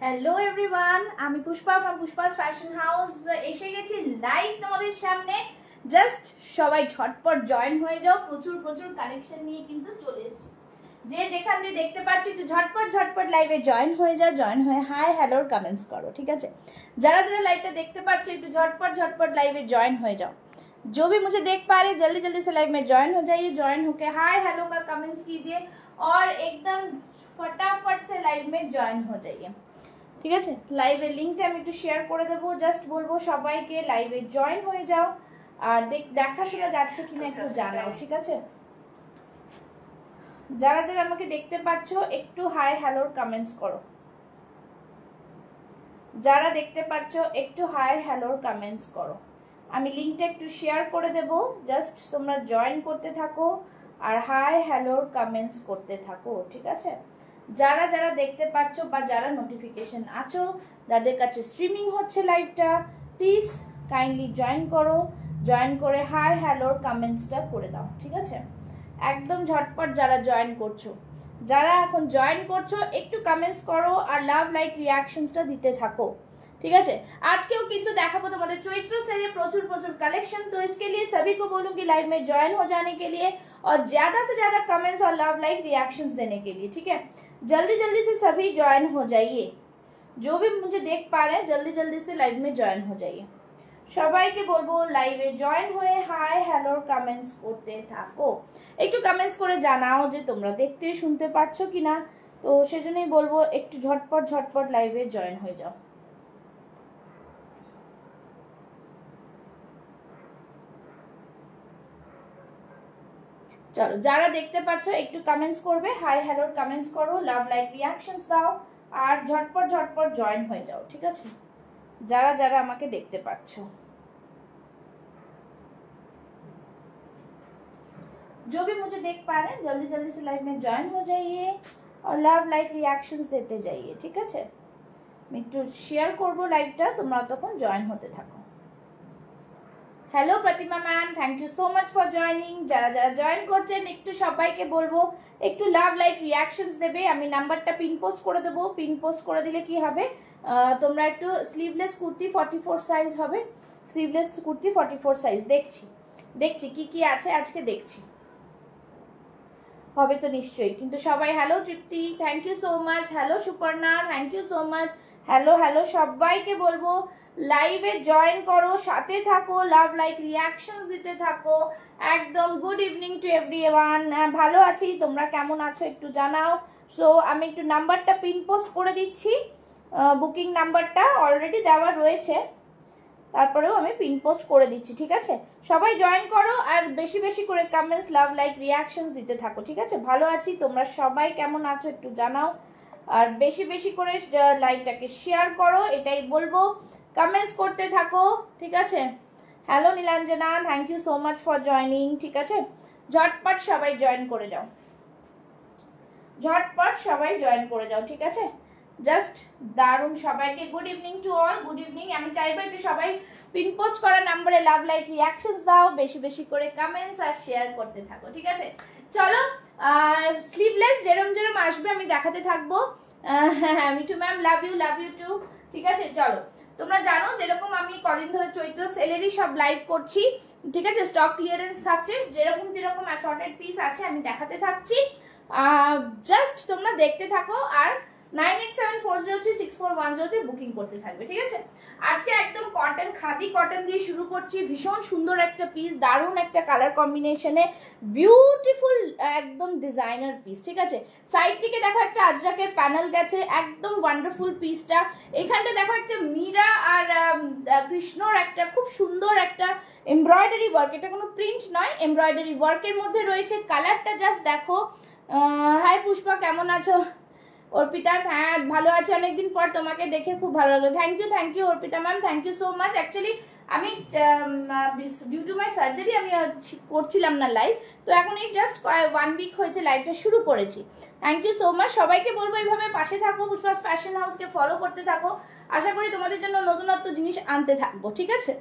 Hello everyone, আমি Pushpa from পুষ্পাস fashion house এসে গেছি লাইভ তোমাদের সামনে। জাস্ট সবাই ঝটপট জয়েন হয়ে যাও, প্রচুর প্রচুর কালেকশন নিয়ে কিন্তু চলে এসেছি। যে যেখান দিয়ে দেখতে পাচ্ছি একটু ঝটপট ঝটপট লাইভে জয়েন হয়ে যাও, জয়েন হয়ে হাই হ্যালোর কমেন্টস করো, ঠিক আছে। যারা যারা लाइवটা देखते पाচ্ছ একটু झटपट झटपट लाइव में ज्वाइन हो जाओ। जो भी मुझे देख पा रहे जल्दी जल्दी से लाइव में ज्वाइन हो जाइए, ज्वाइन होके हाय हेलो का कमेंट्स कीजिए और एकदम फटाफट से लाइव में ज्वाइन हो जाइए, ঠিক আছে। লাইভের লিংকটা আমি একটু শেয়ার করে দেবো, জাস্ট বলবো সবাইকে লাইভে জয়েন হয়ে যাও আর দেখাশোনা যাচ্ছে কিনা একটু জানাও, ঠিক আছে। যারা যারা আমাকে দেখতে পাচ্ছ একটু হাই হ্যালোর কমেন্টস করো, যারা দেখতে পাচ্ছ একটু হাই হ্যালোর কমেন্টস করো। আমি লিংকটা একটু শেয়ার করে দেব, জাস্ট তোমরা জয়েন করতে থাকো আর হাই হ্যালোর কমেন্টস করতে থাকো, ঠিক আছে। যারা যারা দেখতে পাচ্ছ বা যারা নোটিফিকেশন আছো, যাদের কাছে স্ট্রিমিং হচ্ছে লাইভটা, প্লিজ কাইন্ডলি জয়েন করো, জয়েন করে হাই হ্যালোর কমেন্টসটা করে দাও, ঠিক আছে। একদম ঝটপট যারা জয়েন করছো, যারা এখন জয়েন করছো একটু কমেন্টস করো আর লাভ লাইক রিয়াকশনসটা দিতে থাকো, ठीक है। आज के किंतु देखाबो तुम्हारे चैत्र सेले प्रचुर प्रचुर कलेक्शन, तो इसके लिए सभी को बोलूंगी लाइव में ज्वाइन हो जाने के लिए और ज्यादा से ज्यादा कमेंट्स और लव लाइक रिएक्शंस देने के लिए, ठीक है। जल्दी जल्दी से सभी ज्वाइन हो जाइए, जो भी मुझे देख पा रहे हैं जल्दी जल्दी से लाइव में ज्वाइन हो जाइए। সবাইকে বলবো লাইভে জয়েন হয়ে হাই হ্যালোর কমেন্টস করতে থাকো, একটু কমেন্টস করে জানাও যে তোমরা দেখতে শুনতে পাচ্ছ কিনা, তো সেজন্যই বলবো একটু ঝটপট ঝটপট লাইভে জয়েন হয়ে যাও। চলো যারা দেখতে পাচ্ছ একটু কমেন্টস করবে, হাই হ্যালোর কমেন্টস করো, লাভ লাইক রিয়াকশনস দাও আর ঝটপট ঝটপট জয়েন হয়ে যাও, ঠিক আছে। যারা যারা আমাকে দেখতে পাচ্ছ, जो भी मुझे देख पा रहे हैं जल्दी जल्दी से लाइव में ज्वाइन हो जाइए और लव लाइक रिएक्शंस देते जाइए, ठीक है। मैं একটু শেয়ার করব লাইভটা, তোমরা তখন জয়েন হতে থাকো। Hello Pratima ma'am, thank you so much for joining. যারা যারা জয়েন করছেন একটু সবাইকে বলবো একটু লাভ লাইক রিয়াকশনস দেবে। আমি নাম্বারটা পিন পোস্ট করে দেবো, পিন পোস্ট করে দিলে কি হবে, তোমরা একটু স্লিভলেস কুর্তি 44 সাইজ হবে, স্লিভলেস কুর্তি 44 সাইজ দেখছি দেখছি কি কি আছে আজকে দেখছি, হবে তো নিশ্চয়ই। কিন্তু সবাই hello Tripti, thank you so much, hello Suparna, thank you so much, hello hello সবাইকে বলবো লাইভে জয়েন করো, সাথে থাকো, লাভ লাইক রিয়াকশনস দিতে থাকো। একদম গুড ইভিনিং টু এভরিওয়ান। ভালো আছি, তোমরা কেমন আছো একটু জানাও। সো আমি একটু নাম্বারটা পিন পোস্ট করে দিচ্ছি, বুকিং নাম্বারটা অলরেডি দেওয়া রয়েছে, তারপরেও আমি পিন পোস্ট করে দিচ্ছি, ঠিক আছে। সবাই জয়েন করো আর বেশি বেশি করে কমেন্টস লাভ লাইক রিয়াকশনস দিতে থাকো, ঠিক আছে। ভালো আছি, তোমরা সবাই কেমন আছো একটু জানাও আর বেশি বেশি করে লাইভটাকে শেয়ার করো, এটাই বলবো। কমেন্টস করতে থাকো, ঠিক আছে। Hello Nilanjana, thank you so much for joining, ঠিক আছে। ঝটপট সবাই জয়েন করে যাও, ঝটপট সবাই জয়েন করে যাও, ঠিক আছে। জাস্ট দারুণ, সবাইকে good evening to all, good evening. আমি চাইবো একটু সবাই পিন পোস্ট করা নাম্বারে লাভ লাইক রিয়াকশনস দাও, বেশি বেশি করে কমেন্টস আর শেয়ার করতে থাকো, ঠিক আছে। চলো স্লিভলেস যেরম যেরম আসবে আমি দেখাতে থাকবো। Mithu ma'am love you too, ঠিক আছে। চলো তোমরা জানো যেরকম আমি কদিন ধরে চৈত্র সেলেরই সব লাইভ করছি, ঠিক আছে। স্টক ক্লিয়ারেন্স থাকছে, যেরকম যেরকম অ্যাসর্টেড পিস আছে আমি দেখাতে থাকছি, জাস্ট তোমরা দেখতে থাকো আর 9874036410 বুকিং করতে থাকবে, ঠিক আছে। আজকে একদম কটন, খাদি কটন দিয়ে শুরু করছি। ভীষণ সুন্দর একটা পিস, দারুণ একটা কালার কম্বিনেশনে, বিউটিফুল একদম ডিজাইনার পিস, ঠিক আছে। সাইড থেকে দেখো একটা আজরাকের প্যানেল গেছে, একদম ওয়ান্ডারফুল পিসটা। এখানটা দেখো একটা মীরা আর কৃষ্ণর একটা খুব সুন্দর একটা এমব্রয়ডারি ওয়ার্ক, এটা কোনো প্রিন্ট নয়, এমব্রয়ডারি ওয়ার্কের মধ্যে রয়েছে। কালারটা জাস্ট দেখো। হাই পুষ্পা, কেমন আছো? অর্পিতা, হ্যাঁ ভালো আছে, অনেকদিন পর তোমাকে দেখে খুব ভালো লাগলো। Thank you Arpita ma'am, thank you so much. Actually আমি ডিউ টু মাই সার্জারি আমি করছিলাম না লাইভ, তো এখন এই জাস্ট 1 উইক হয়েছে লাইভটা শুরু করেছি। Thank you so much. সবাইকে বলবো এইভাবে পাশে থাকো, পুষ্পাস ফ্যাশন হাউসকে ফলো করতে থাকো আশা করি তোমাদের জন্য নতুনত্ব জিনিস আনতে থাকবো, ঠিক আছে।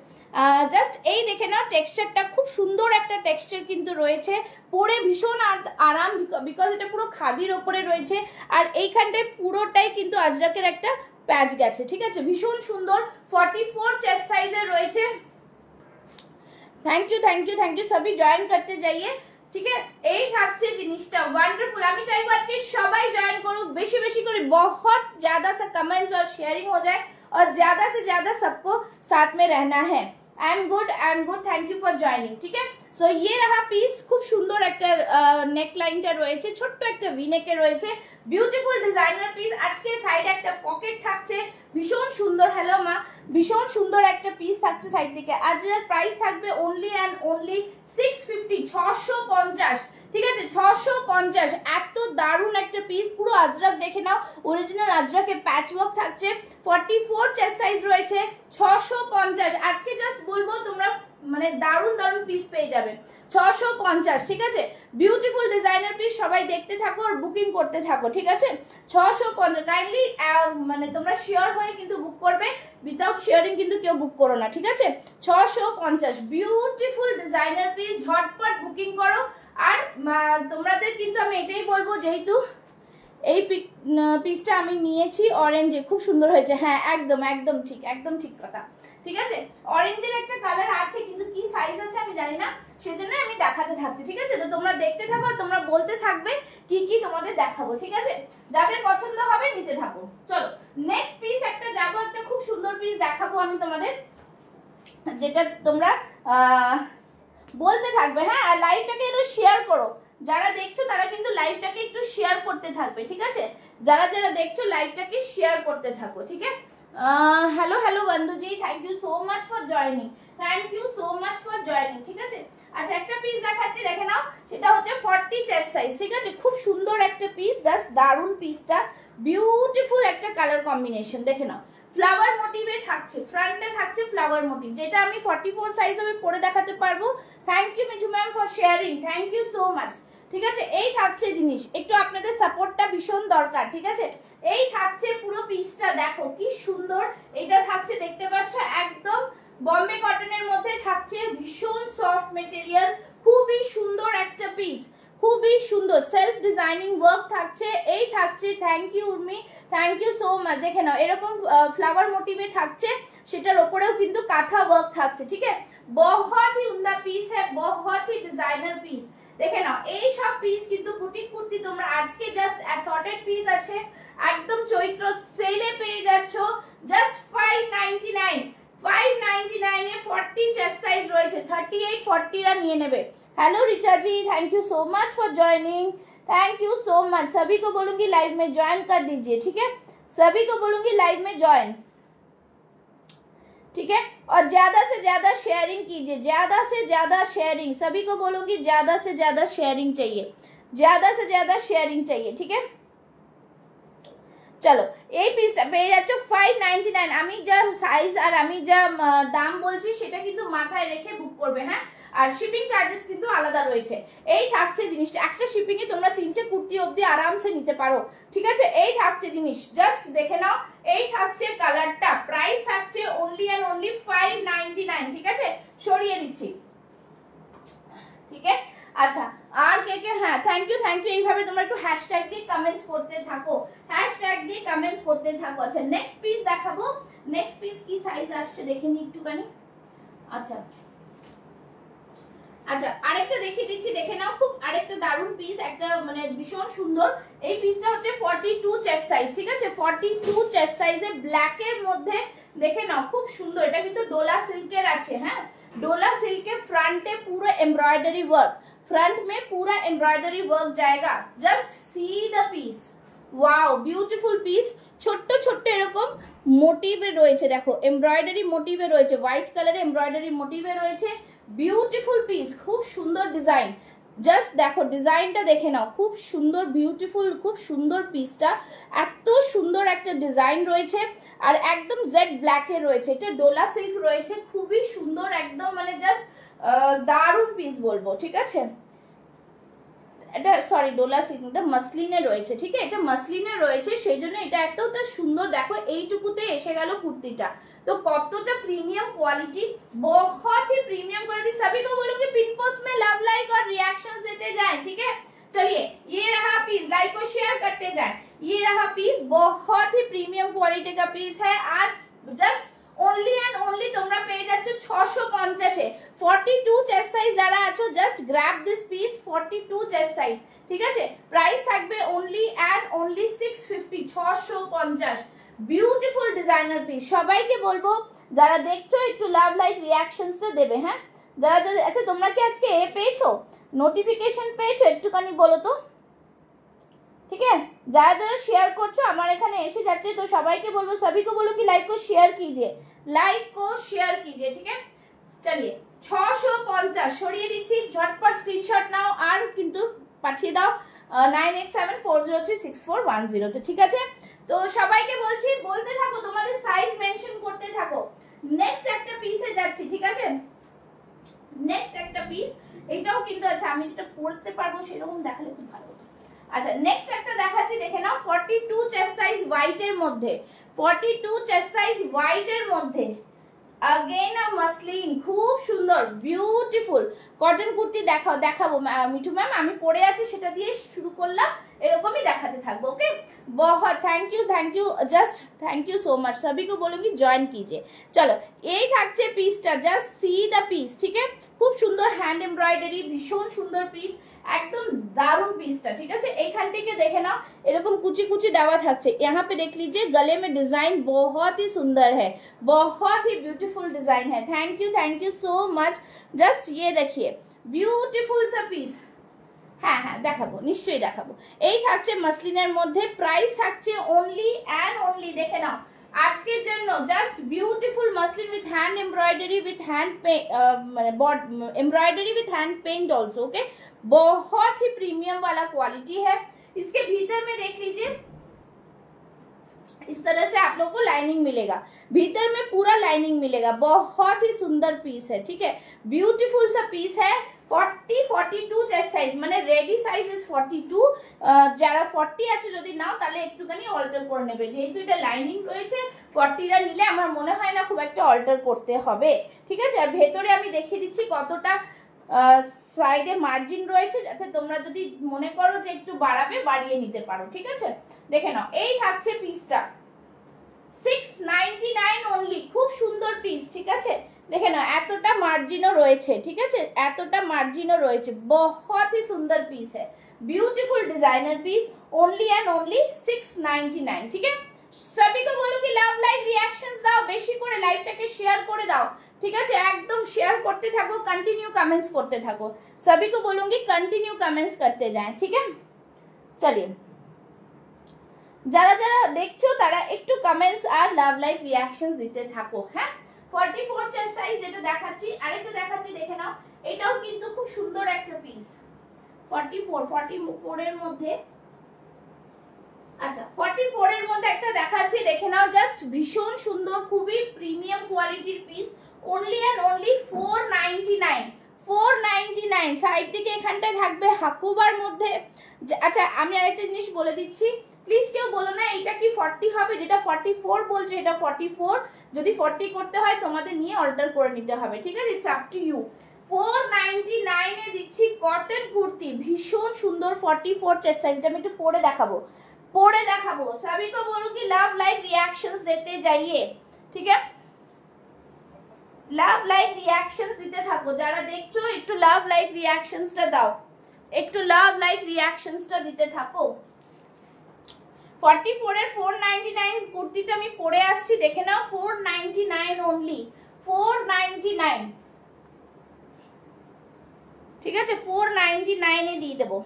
জাস্ট এই দেখে নাও, টেক্সচারটা খুব সুন্দর একটা টেক্সচার কিন্তু রয়েছে, পরে ভীষণ আরাম, বিকজ এটা পুরো খাদির ওপরে রয়েছে। আর এইখানটায় পুরোটাই কিন্তু আজরাকের একটা প্যাচ গেছে, ঠিক আছে, ভীষণ সুন্দর। 44 চেস্ট সাইজের রয়েছে। Thank you thank you thank you, সবই জয়েন করতে যাইয়ে, ঠিক আছে। এই থাকছে জিনিসটা, ওয়ান্ডারফুল। আমি চাইবো আজকে সবাই জয়েন করুক, বেশি বেশি করে, बहुत ज्यादा सा कमेंट्स और शेयरिंग हो जाए और ज्यादा से ज्यादा सबको साथ में रहना है। I am good, thank you for joining, ठीक है। সো ইয়ে রাহা পিস, খুব সুন্দর একটা নেক লাইনটা রয়েছে, ছোট্ট একটা ভি নেকে রয়েছে, বিউটিফুল ডিজাইনার পিস। আজকে সাইডে একটা পকেট থাকছে, ভীষণ সুন্দর। হ্যালো মা, ভীষণ সুন্দর একটা পিস থাকছে সাইড থেকে। আজকের প্রাইস থাকবে অনলি অ্যান্ড অনলি 650, 650, ঠিক আছে, 650। এত দারুণ একটা পিস, পুরো আজরাক দেখে নাও, অরিজিনাল আজরাকের প্যাচ ওয়ার্ক থাকছে। 44 চেস্ট সাইজ রয়েছে, 650। আজকে জাস্ট বলবো তোমরা মানে দারুণ দারুণ পিস পেয়ে যাবে, 650, ঠিক আছে। বিউটিফুল ডিজাইনার পিস, সবাই দেখতে থাকো আর বুকিং করতে থাকো, ঠিক আছে। 650, কাইন্ডলি মানে তোমরা শিওর হয়ে কিন্তু বুক করবে, উইদাউট শেয়ারিং কিন্তু কেউ বুক করো না, ঠিক আছে। 650 বিউটিফুল ডিজাইনার পিস, ঝটপট বুকিং করো। আর তোমাদের কিন্তু আমি এটাই বলবো, যেহেতু এই পিসটা আমি নিয়েছি অরেঞ্জে, খুব সুন্দর হয়েছে। হ্যাঁ একদম একদম ঠিক, একদম ঠিক কথা, ঠিক আছে। অরেঞ্জের একটা কালার আছে, কিন্তু কি সাইজ আছে আমি জানি না, সেজন্য আমি দেখাতে থাকছি, ঠিক আছে। তো তোমরা দেখতে থাকো, তোমরা বলতে থাকবে কি কি তোমাদের দেখাবো, ঠিক আছে। যাদের পছন্দ হবে নিতে থাকো। চলো নেক্সট পিস একটা যাবো, একটা খুব সুন্দর পিস দেখাবো আমি তোমাদের, যেটা তোমরা বলতে থাকবে। হ্যাঁ, আর লাইভটাকে একটু শেয়ার করো, যারা দেখছো তারা কিন্তু লাইভটাকে একটু শেয়ার করতে থাকবে, ঠিক আছে। যারা যারা দেখছো লাইভটাকে শেয়ার করতে থাকো, ঠিক আছে। হ্যালো হ্যালো বন্ধুজি, thank you so much for joining, thank you so much for joining, ঠিক আছে। আচ্ছা একটা পিস দেখাচ্ছি, দেখে নাও, সেটা হচ্ছে 40 চেস্ট সাইজ, ঠিক আছে। খুব সুন্দর একটা পিস, জাস্ট দারুণ পিসটা, বিউটিফুল একটা কালার কম্বিনেশন, দেখে নাও। ফ্লাওয়ার মোটিভে থাকছে, ফ্রন্টে থাকছে ফ্লাওয়ার মোটিভ, যেটা আমি 44 সাইজ হবে পরে দেখাতে পারবো। Thank you Mithu ma'am for sharing, thank you so much, ঠিক আছে। এই থাকছে জিনিস, একটু আপনাদের সাপোর্টটা ভীষণ দরকার, ঠিক আছে। এই থাকছে পুরো পিসটা, দেখো কি সুন্দর এটা থাকছে, দেখতে পাচ্ছ, একদম বম্বে কটনের মধ্যে থাকছে, ভীষণ সফট মেটেরিয়াল, খুবই সুন্দর একটা পিস, খুবই সুন্দর সেলফ ডিজাইনিং ওয়ার্ক থাকছে। এই থাকছে, thank you Urmi, thank you so much. দেখে নাও, এরকম ফ্লাওয়ার মোটিভে থাকছে, সেটার ওপরেও কিন্তু কাঁথা ওয়ার্ক থাকছে, ঠিক আছে। बहुत ही उम्दा पीस है, बहुत ही डिजाइनर पीस, দেখে নাও। এই সব পিস কিন্তু বুটিক কুর্তি তোমরা আজকে জাস্ট অ্যাসর্টেড পিস আছে, একদম চৈত্র সেলে পেয়ে যাচ্ছ, জাস্ট 599, 599 এ 40 চেস্ট সাইজ রয়েছে, 38 40 রা নিয়ে নেবে। Hello Richa ji, thank you so much for joining, thank you so much. सभी को बोलूंगी लाइव में ज्वाइन कर दीजिए, ठीक है, सभी को बोलूंगी लाइव में ज्वाइन, ठीक है। और ज्यादा से ज्यादा शेयरिंग कीजिए, ज्यादा से ज्यादा शेयरिंग, सभी को बोलूंगी ज्यादा से ज्यादा शेयरिंग चाहिए, ज्यादा से ज्यादा शेयरिंग चाहिए, ठीक है। চলো এই পিসটা পেয়ে যাচ্ছ 599। আমি যা সাইজ আর আমি যা দাম বলছি সেটা কিন্তু মাথায় রেখে বুক করবে, হ্যাঁ। আর শিপিং চার্জেস কিন্তু আলাদা রয়েছে। এই থাকছে জিনিসটা, একটা শিপিং এ তোমরা 3টে কুর্তি অবধি আরামসে নিতে পারো, ঠিক আছে। এই থাকছে জিনিস, জাস্ট দেখে নাও। এই থাকছে কালারটা, প্রাইস থাকছে অনলি এন্ড অনলি 599, ঠিক আছে। সরিয়ে দিচ্ছি, ঠিক আছে। আচ্ছা আর কে কে, হ্যাঁ থ্যাংক ইউ এইভাবে তোমরা একটু হ্যাশট্যাগ দিয়ে কমেন্টস করতে থাকো, হ্যাশট্যাগ দিয়ে কমেন্টস করতে থাকো। আচ্ছা নেক্সট পিস দেখাবো, নেক্সট পিস কি সাইজ আসছে দেখে নি একটুখানি। আচ্ছা আচ্ছা আরেকটা দেখিয়ে দিচ্ছি, দেখে নাও, খুব আরেকটা দারুণ পিস, একটা মানে ভীষণ সুন্দর। এই পিসটা হচ্ছে 42 চেস্ট সাইজ, ঠিক আছে, 42 চেস্ট সাইজে ব্ল্যাক এর মধ্যে, দেখে নাও খুব সুন্দর। এটা কিন্তু ডোলা সিল্কের আছে, হ্যাঁ, डोला सिल्क के फ्रंट पे पूरा एम्ब्रॉयडरी वर्क, फ्रंट में पूरा एम्ब्रॉयडरी वर्क जाएगा। Just see the piece, wow beautiful piece. ছোট্ট ছোট্ট এরকম মোটিভে রয়েছে, দেখো এমব্রয়ডারি মোটিভে রয়েছে, হোয়াইট কালারে এমব্রয়ডারি মোটিভে রয়েছে, বিউটিফুল পিস, খুব সুন্দর ডিজাইন। জাস্ট দেখো ডিজাইনটা দেখে নাও, খুব সুন্দর বিউটিফুল, খুব সুন্দর পিসটা, এত সুন্দর একটা ডিজাইন রয়েছে। আর একদম জেড ব্ল্যাকে রয়েছে, এটা ডোলা সিল্ক রয়েছে, খুবই সুন্দর, একদম মানে জাস্ট দারুণ পিস বলবো, ঠিক আছে। এটা সরি ডোলা সিল্ক, এটা মাসলিনে রয়েছে, ঠিক আছে, এটা মাসলিনে রয়েছে, সেই জন্য এটা এতটা সুন্দর। দেখো এইটুকুতে এসে গেল কুর্তিটা, तो कतटा प्रीमियम क्वालिटी, बहुत ही प्रीमियम क्वालिटी। सभी को बोलूंगी पिन पोस्ट में लव लाइक और रिएक्शंस देते जाएं, ठीक है। चलिए ये रहा पीस, लाइक को शेयर करते जाएं। ये रहा पीस, बहुत ही प्रीमियम क्वालिटी का पीस है। आज जस्ट ओनली एंड ओनली তোমরা পেয়ে যাচ্ছ 650 এ। 42 চেস্ট সাইজ যারা আছো just grab this piece, 42 chest size, ঠিক আছে। প্রাইস থাকবে only and only 650, 650। Beautiful designer piece. সবাইকে বলবো যারা দেখছো একটু লাভ লাইক রিঅ্যাকশনসটা দেবে, হ্যাঁ। যারা যারা আচ্ছা তোমরা কি আজকে এ পেয়েছো, নোটিফিকেশন পেয়েছো, একটুখানি বলো তো, ठीक है। যারা যারা শেয়ার করছো আমার এখানে এসে যাচ্ছে, তো সবাইকে বলবো, सभी को बोलो कि लाइक को शेयर कीजिए, लाइक को शेयर कीजिए, ठीक है। चलिए 650 সরিয়ে দিচ্ছি, ঝটপট স্ক্রিনশট নাও আর কিন্তু পাঠিয়ে দাও 9874036410 তে, ঠিক আছে। তো সবাইকে বলছি বলতে থাকো, তোমাদের সাইজ মেনশন করতে থাকো। নেক্সট একটা পিসে যাচ্ছি, ঠিক আছে। নেক্সট একটা পিস, এটাও কিন্তু আছে, আমি যেটা পড়তে পারবো সেরকম দেখালে খুব ভালো হতো। আচ্ছা নেক্সট একটা দেখাচ্ছি, দেখে নাও। 42 চেস্ট সাইজ হোয়াইট এর মধ্যে, 42 চেস্ট সাইজ হোয়াইট এর মধ্যে, अगेन अ मसलिन, খুব সুন্দর বিউটিফুল কটন কুর্তি দেখাবো মিঠু ম্যাম, আমি পরে আছি সেটা দিয়ে শুরু করলাম, এরকমই দেখাতে থাকবো, ओके। बहुत thank you just thank you so much, सभी को बोलूंगी জয়েন कीजिए। चलो এই থাকছে পিসটা, জাস্ট সি দা পিস, ঠিক है। খুব সুন্দর হ্যান্ড এমব্রয়ডারি, ভীষণ সুন্দর পিস, একদম দারুণ পিসটা, ঠিক আছে। এখান থেকে দেখে নাও এরকম কুচি কুচি দেওয়া থাকছে, यहाँ पे देख लीजिए गले में डिजाइन बहुत ही सुंदर है, बहुत ही ब्यूटीफुल डिजाइन है। Thank you so much. Just ये देखिए ब्यूटीफुल सा পিস, হ্যাঁ হ্যাঁ দেখাবো, নিশ্চয়ই দেখাবো। এই থাকছে মাসলিনের মধ্যে, প্রাইস থাকছে অনলি এন্ড অনলি, দেখে নাও আজকের জন্য just beautiful muslin with hand embroidery with hand embroidery with hand paint also, okay. बहुत ही प्रीमियम वाला क्वालिटी है। इसके भीतर में देख लीजिए इस तरह से आप लोग को लाइनिंग मिलेगा, भीतर में पूरा लाइनिंग मिलेगा, बहुत ही सुंदर पीस है, ठीक है। ब्यूटीफुल सा पीस है। 42 চেস্ট সাইজ, মানে রেডি সাইজ ইজ 42। যারা 40 আছে যদি নাও তাহলে একটুখানি অল্টার করে নেবে, যেহেতু এটা লাইনিং রয়েছে 40টা নিলে আমার মনে হয় না খুব একটা অল্টার করতে হবে, ঠিক আছে। আর ভেতরে আমি দেখিয়ে দিচ্ছি কতটা সাইডে মার্জিন রয়েছে, যাতে তোমরা যদি মনে করো যে একটু বাড়াবে বাড়িয়ে নিতে পারো, ঠিক আছে। দেখে নাও এই থাকছে পিসটা, 699 অনলি, খুব সুন্দর পিস, ঠিক আছে। দেখে নাও এতটা মার্জিনও রয়েছে, ঠিক আছে, এতটা মার্জিনও রয়েছে, बहुत ही सुंदर पीस है, beautiful designer piece, only and only 699, ठीक है। सभी को बोलो कि लव लाइक रिएक्शंस দাও, বেশি করে লাইভটাকে শেয়ার করে দাও, ঠিক আছে। একদম শেয়ার করতে থাকো, कंटिन्यू कमेंट्स করতে থাকো। सभी को बोलूंगी कंटिन्यू कमेंट्स करते जाएं, ठीक है। चलिए যারা যারা দেখছো তারা একটু কমেন্টস আর লাভ লাইক রিঅ্যাকশনস দিতে থাকো, হ্যাঁ। 44 চেস্ট সাইজ যেটা দেখাচ্ছি, আরেকটা দেখাচ্ছি, দেখে নাও এটাও কিন্তু খুব সুন্দর একটা পিস। 44 এর মধ্যে, আচ্ছা 44 এর মধ্যে একটা দেখাচ্ছি, দেখে নাও জাস্ট ভীষণ সুন্দর, খুবই প্রিমিয়াম কোয়ালিটির piece, only and only 499। Side থেকে এখানটায় থাকবে হাকুবার মধ্যে। আচ্ছা আমি আরেকটা জিনিস বলে দিচ্ছি, প্লিজ কেউ বলো না এটা কি 40 হবে, যেটা 44 বলছে এটা 44, যদি 40 করতে হয় তোমাদের নিয়ে অল্টার করে নিতে হবে, ঠিক আছে। It's up to you. 499 এ দিচ্ছি কটন কুর্তি, ভীষণ সুন্দর 44 চেস্ট সাইজ। এটা আমি একটু পরে দেখাবো, सभी को बोलूंगी लव लाइक रिएक्शंस देते जाइए, ठीक है। लव लाइक रिएक्शंस দিতে থাকো, যারা দেখছো একটু লাভ লাইক রিঅ্যাকশনসটা দাও, একটু লাভ লাইক রিঅ্যাকশনসটা দিতে থাকো। 44 এর 499 কুর্তিটা আমি পরে আসছি, দেখে নাও 499 অনলি, 499, ঠিক আছে। 499 এ দিয়ে দেবো,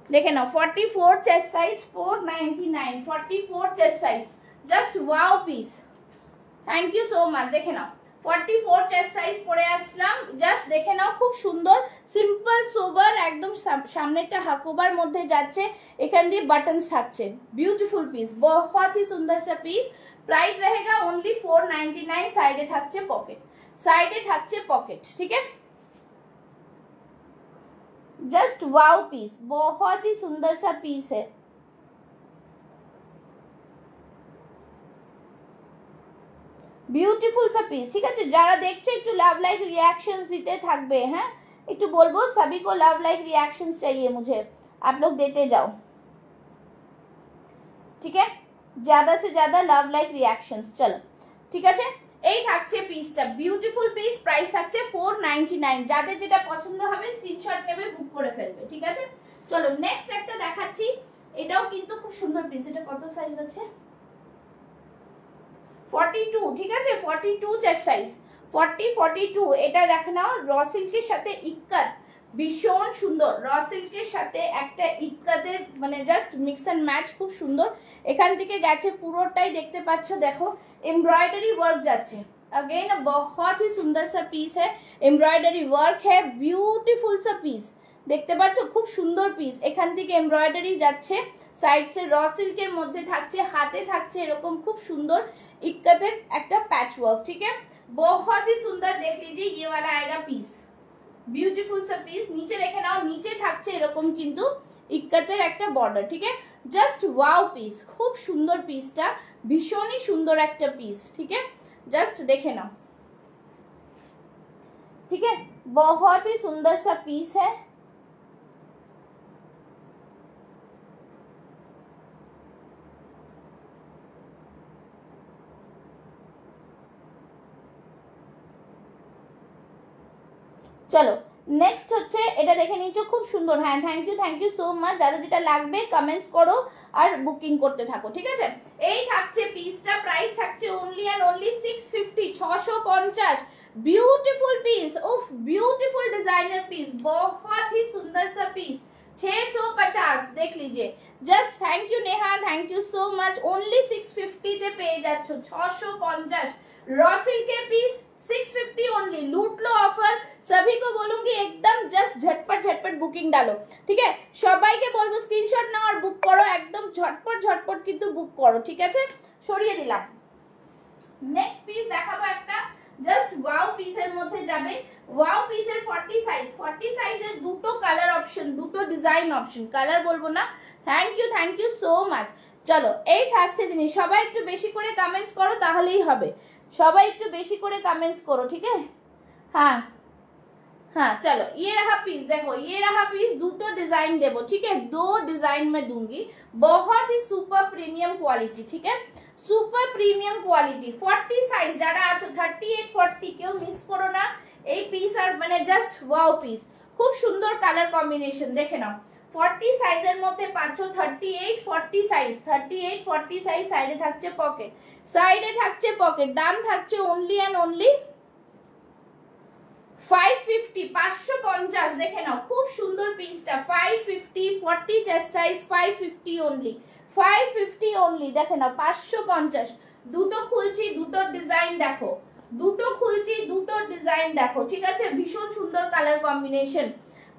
দেখে নাও 44 chest size 499, 44 chest size, just wow piece. Thank you so much. দেখে নাও 44 চেস্ট সাইজ পরে আসলাম, জাস্ট দেখে নাও খুব সুন্দর সিম্পল সোবার, একদম সামনেটা হাকুবার মধ্যে যাচ্ছে, এখান দিয়ে বাটনস থাকছে, বিউটিফুল পিস, बहुत ही सुंदर सा পিস। প্রাইস रहेगा ओनली 499। সাইডে থাকছে পকেট, ঠিক है। जस्ट वाओ पीस, बहुत ही सुंदर सा पीस है। বিউটিফুল সা পিস, ঠিক আছে। যারা দেখছো একটু লাভ লাইক रिएक्शंस দিতে থাকবে, হ্যাঁ একটু বলবো सभी को लव लाइक रिएक्शंस चाहिए मुझे, आप लोग देते जाओ, ঠিক আছে। ज्यादा से ज्यादा लव लाइक रिएक्शंस, चलो ঠিক আছে। এই থাকছে পিসটা, বিউটিফুল পিস, প্রাইস থাকছে 499। যাদের যেটা পছন্দ হবে স্ক্রিনশট নেবে, বুক করে ফেলবে, ঠিক আছে। চলো নেক্সট একটা দেখাচ্ছি, এটাও কিন্তু খুব সুন্দর পিস। এটা কত সাইজ আছে? 42, ঠিক আছে 42 চেস্ট সাইজ, 42। এটা দেখো নাও, র সিল্কের সাথে ইক্কাত, ভীষণ সুন্দর। র সিল্কের সাথে একটা ইক্কাতের মানে জাস্ট মিক্স এন্ড ম্যাচ, খুব সুন্দর। এখান থেকে গেছে পুরোটাই দেখতে পাচ্ছ, দেখো एम्ब्रॉयडरी वर्क যাচ্ছে। अगेन बहुत ही सुंदर सा पीस है, एम्ब्रॉयडरी वर्क है, ब्यूटीफुल सा पीस দেখতে পাচ্ছ, খুব সুন্দর পিস। এখান থেকে এমব্রয়ডারি যাচ্ছে, সাইড সে র সিল্কের মধ্যে থাকছে, হাতে থাকছে এরকম খুব সুন্দর इक्कतेर একটা पैच वर्क, ठीक है। बहुत ही सुंदर, देख लीजिए ये वाला आएगा पीस, ब्यूटीफुल सा पीस। नीचे देखे नाओ, नीचे থাকছে এরকম কিন্তু ইক্কাতের একটা বর্ডার, ঠিক है। জাস্ট ওয়াও পিস, খুব সুন্দর পিসটা, ভীষণই সুন্দর একটা পিস, ठीक है। जस्ट देखे नाओ, ठीक है, बहुत ही सुंदर सा पीस है। চলো নেক্সট হচ্ছে এটা দেখে নিচ্ছ, খুব সুন্দর। হ্যাঁ থ্যাংক ইউ সো মাচ। যাদের যেটা লাগবে কমেন্টস করো আর বুকিং করতে থাকো, ঠিক আছে। এই থাকছে পিসটা, প্রাইস থাকছে only and only 650, 650। Beautiful piece, उफ ब्यूटीफुल डिजाइनर पीस, बहुत ही सुंदर सा पीस, 650 देख लीजिए। Just thank you Neha, thank you so much. Only 650 তে পেয়ে যাচ্ছ, 650 रॉ सिल्क के पीस 650 ओनली। लूट लो ऑफर, सभी को बोलूंगी एकदम जस्ट झटपट बुकिंग डालो, ठीक है। সবাইকে বলবো স্ক্রিনশট নাও আর বুক করো, একদম ঝটপট কিন্তু বুক করো, ঠিক আছে। সরিয়ে দিলাম। নেক্সট পিস দেখাবো একটা, জাস্ট ওয়াও পিসের মধ্যে যাবে। ওয়াও পিসের 40 সাইজ, 40 সাইজের দুটো কালার অপশন, দুটো ডিজাইন অপশন, কালার বলবো না। Thank you so much. চলো এই থাকছে জিনিস, সবাই একটু বেশি করে কমেন্টস করো তাহলেই হবে, সবাই একটু বেশি করে কमेंट्स करो, ठीक है। हाँ चलो ये रहा पीस, देखो ये रहा पीस, दूसरा डिजाइन देवो, ठीक है। 2 डिजाइन में दूंगी, बहुत ही सुपर प्रीमियम क्वालिटी, ठीक है, सुपर प्रीमियम क्वालिटी। 40 साइज যারা আছো 38 40 কেউ মিস করো না। এই পিস আর মানে জাস্ট ওয়াও পিস, খুব সুন্দর কালার কম্বিনেশন, দেখে নাও। 40 সাইজের মধ্যে পাচ্ছ 38 40 সাইজ, 38 40 সাইজ। সাইডে থাকছে পকেট, সাইডে থাকছে পকেট। দাম থাকছে অনলি এন্ড অনলি 550, 550 দেখে নাও, খুব সুন্দর পিসটা। 550, 40 চেস্ট সাইজ, 550 অনলি, 550 অনলি, দেখে নাও 550। দুটো খুলছি, দুটো ডিজাইন দেখো, দুটো খুলছি, দুটো ডিজাইন দেখো, ঠিক আছে। ভীষণ সুন্দর কালার কম্বিনেশন।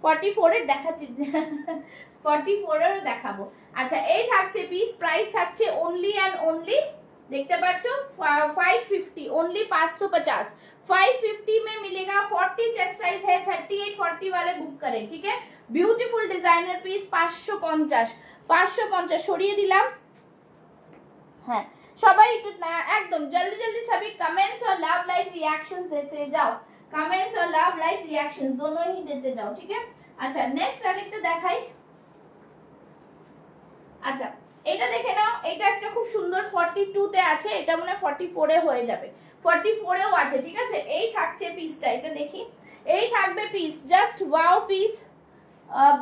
44 এর দেখাচ্ছি, 44 এর দেখাবো। আচ্ছা এই থাকছে পিস, প্রাইস থাকছে অনলি এন্ড অনলি, देखते पाচ্ছো 550 ओनली, 550 550 में मिलेगा। 40 चेस्ट साइज है, 38 40 वाले बुक करें, ठीक है। ब्यूटीफुल डिजाइनर पीस 550 সরিয়ে দিলাম। হ্যাঁ সবাই একটু একদম जल्दी सभी कमेंट्स और लव लाइक रिएक्शंस देते जाओ, कमेंट्स और लव लाइक रिएक्शंस दोनों ही देते जाओ, ठीक है। अच्छा नेक्स्ट আরেকটা দেখাই। আচ্ছা এটা দেখে নাও, এটা একটা খুব সুন্দর 42 তে আছে, এটা মনে 44 এ হয়ে যাবে, 44 এও আছে, ঠিক আছে। এই থাকছে পিসটা, এটা দেখি, এই থাকবে পিস, জাস্ট ওয়াও পিস,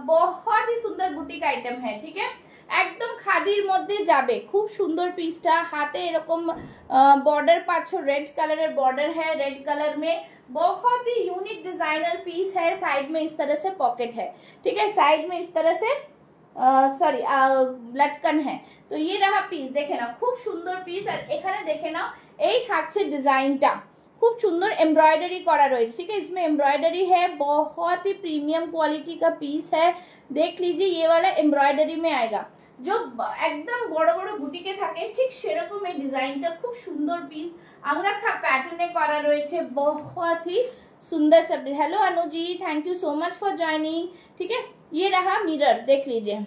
बहुत ही सुंदर बुटीक आइटम है, ठीक है। একদম খাদির মধ্যে যাবে, খুব সুন্দর পিসটা। হাতে এরকম বর্ডার পাচ্ছ, रेड कलर बॉर्डर है, रेड कलर में बहुत ही यूनिक डिजाइनर पीस है। साइड में इस तरह से पॉकेट है, ठीक है, साइड में इस तरह से सॉरी लटकन है। तो ये रहा पीस, देखे ना खूब सुंदर पीस। और এখানে দেখে নাও এই থাকছে ডিজাইনটা, खूब सुंदर एम्ब्रॉयडरी करा रही है, ठीक है। इसमें एम्ब्रॉयडरी है, बहुत ही प्रीमियम क्वालिटी का पीस है। देख लीजिए ये वाला एम्ब्रॉयडरी में आएगा, जो एकदम बड़ो बड़ो बुटीके থাকে ঠিক সেরকম এই ডিজাইনটা, খুব সুন্দর পিস। আংরাখা প্যাটার্নে করা রয়েছে, बहुत ही सुंदर सा। Hello Anu ji, thank you so much for joining. ठीक है, ये रहा मिरर, देख लीजिए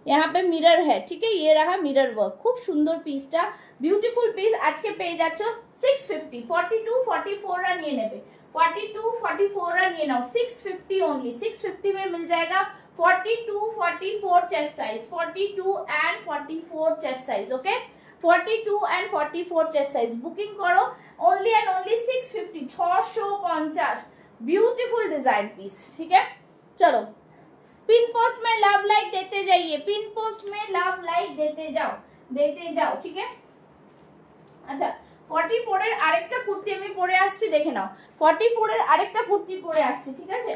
यहाँ पे मिरर है। ठीक है, ये रहा मिरर वर्क, खूब सुंदर पीसटा, ब्यूटीफुल पीस। आज के पेज आछो 650, 42 44 रा নিয়ে নেবে, 42 44 রা নিয়ে নাও, 650 ओनली, 650 में मिल जाएगा 42 44 chest size, 42 and 44 chest size. Okay, 42 and 44 chest size booking करो, only and only 650, 650, beautiful design piece. ठीक है, चलो पिन पोस्ट में लव लाइक देते जाइए, पिन पोस्ट में लव लाइक देते जाओ। ठीक है, अच्छा 44 এর আরেকটা কুর্তি আমি পরে আসছি, দেখে নাও। 44 এর আরেকটা কুর্তি পরে আসছি, ঠিক আছে,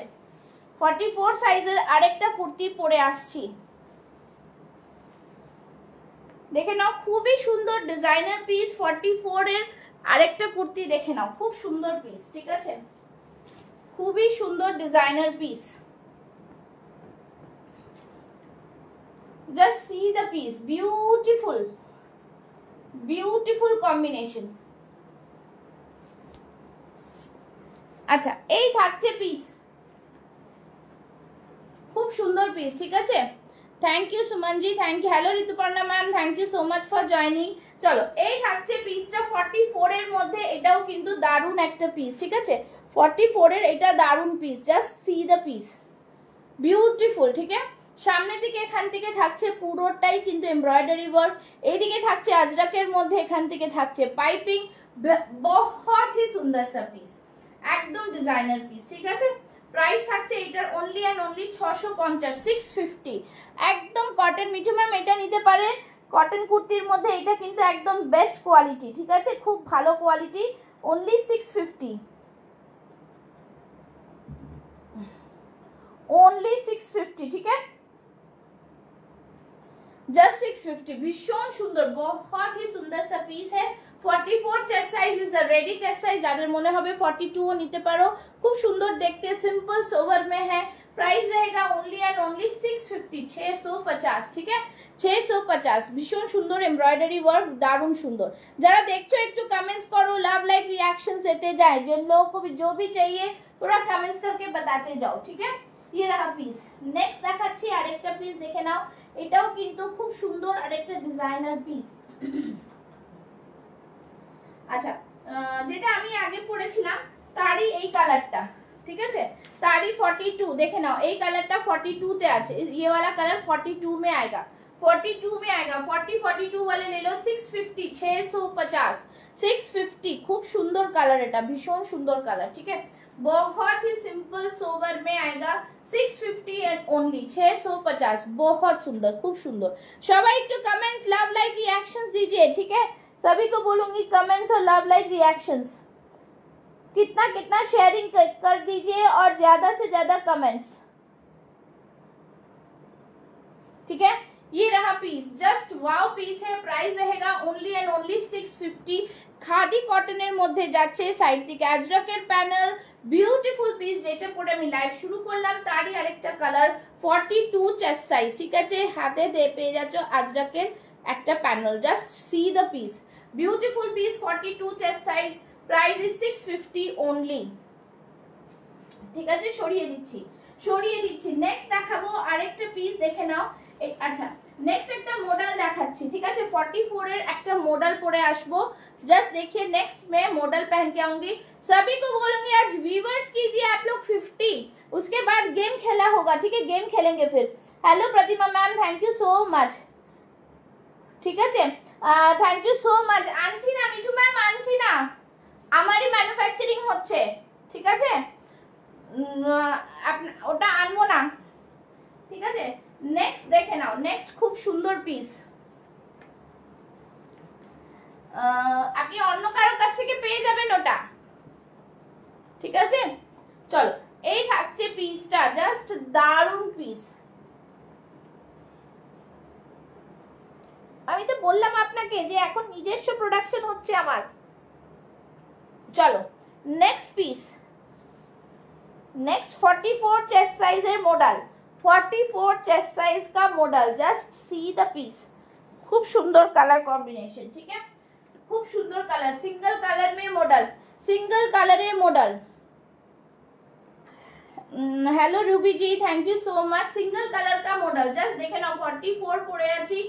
44 সাইজের আরেকটা কুর্তি পরে আসছি, দেখে নাও। খুবই সুন্দর ডিজাইনার পিস, 44 এর আরেকটা কুর্তি দেখে নাও, খুব সুন্দর পিস। ঠিক আছে, খুবই সুন্দর designer piece. Just see the piece, beautiful, beautiful combination। আচ্ছা, এই থাকছে পিস, খুব সুন্দর পিস। ঠিক আছে, thank you Suman ji, thank you. Hello Rituparna ma'am, thank you so much for joining. চলো, এই থাকছে পিসটা 44 এর মধ্যে, এটাও কিন্তু দারুণ একটা পিস। ঠিক আছে, 44 এর এটা দারুণ piece, just see the piece, beautiful. ঠিক আছে, সামনের দিকে এখান থেকে থাকছে পুরোটাই কিন্তু এমব্রয়ডারি ওয়ার্ক, এইদিকে থাকছে আজরাকের মধ্যে, এখান থেকে থাকছে পাইপিং, বহুত হি সুন্দর সা পিস, একদম ডিজাইনার পিস। ঠিক আছে, প্রাইস থাকছে এটার অনলি এন্ড অনলি 650, 650, একদম কটন। মিঠু ম্যাম এটা নিতে পারে, কটন কুর্তির মধ্যে এটা কিন্তু একদম বেস্ট কোয়ালিটি। ঠিক আছে, খুব ভালো কোয়ালিটি, অনলি 650, ओनली 650। ठीक है, जस्ट 650, भीषण सुंदर, बहुत ही सुंदर सा पीस है। 44 chest size is the ready chest size, যাদের মনে হবে 42 নিতে পারো, খুব সুন্দর দেখতে, সিম্পল সোবার में है। प्राइस रहेगा ओनली एंड ओनली 650, 650। ठीक है, 650, ভীষণ সুন্দর এমব্রয়ডারি ওয়ার্ক, দারুণ সুন্দর। যারা দেখছো একটু কমেন্টস করো, লাভ লাইক रिएक्शंस देते जाए, जिन लोगों को भी जो भी चाहिए पूरा कमेंट्स करके बताते जाओ। ठीक है, ये रहा পিস। নেক্সট দেখাচ্ছি আরেকটা পিস, দেখে নাও, এটাও কিন্তু খুব সুন্দর আরেকটা ডিজাইনার পিস। আচ্ছা, যেটা আমি আগে পরেছিলাম তারই এই কালারটা। ঠিক আছে, তারই 42, দেখে নাও, এই কালারটা 42 তে আছে, ये वाला कलर 42 में आएगा, 42 में आएगा। 42 वाले ले लो 650, 650, 650, खूब सुंदर कलर, এটা ভীষণ সুন্দর কালার। ঠিক है, बहुत ही सिंपल सोवर में आएगा, 650 एंड ओनली, 650, बहुत सुंदर, खूब सुंदर। सबाई एकटू कमेंट्स, लव लाइक रिएक्शंस दीजिए। ठीक है, सभी को बोलूंगी कमेंट्स और लव लाइक रिएक्शंस, कितना कितना शेयरिंग कर दीजिए और ज्यादा से ज्यादा कमेंट्स। ठीक है, ये रहा पीस, जस्ट वाव पीस है। प्राइस रहेगा ओनली एंड ओनली 650। খাদি কটনের মধ্যে যাচ্ছে, সাইড থেকে আজরাকের প্যানেল, বিউটিফুল পিস। যেটা পরে আমি লাইভ শুরু করলাম তারই আরেকটা কালার, 42 চেস্ট সাইজ। ঠিক আছে, হাতে পেয়ে যাচ্ছ আজরাকের একটা panel, just see the piece, beautiful piece, 42 chest size. Price is 650 only. ঠিক আছে, সরিয়ে দিচ্ছি। নেক্সট দেখাবো আরেকটা পিস, দেখে নাও। আচ্ছা, नेक्स्ट একটা মডেল দেখাচ্ছি। ঠিক আছে, 44 এর একটা মডেল পরে আসবো, जस्ट देखिए नेक्स्ट मैं मॉडल पहन के आऊंगी। सभी को बोलूंगी आज व्यूवर्स कीजिए आप लोग 50, उसके बाद गेम खेला होगा। ठीक है, गेम खेलेंगे फिर। Hello Pratima ma'am, thank you so much. ठीक है, थैंक यू सो मच। আনছি না মিঠু ম্যাম, আনছি না, আমারই ম্যানুফ্যাকচারিং হচ্ছে। ঠিক আছে, ওটা আনবো না। ঠিক আছে, নেক্সট দেখে নাও, নেক্সট খুব সুন্দর পিস, আপনি অন্য কারোর কাছ থেকে পেয়ে যাবেন ওটা। ঠিক আছে, চলো, এই থাকছে পিসটা, জাস্ট দারুণ পিস। আমি তো বললাম আপনাকে যে এখন নিজস্ব প্রোডাকশন হচ্ছে আমার। চলো, next piece, next 44 chest size है मॉडल, 44 चेस्ट साइज का model, just see the piece, खूब सुंदर कलर कॉम्बिनेशन। ठीक है, खूब सुंदर कलर, सिंगल कलर में मॉडल, सिंगल कलर है model. Hello Ruby ji, thank you so much. Single colour का मॉडल, जस्ट देखे ना 44 পরে আছি,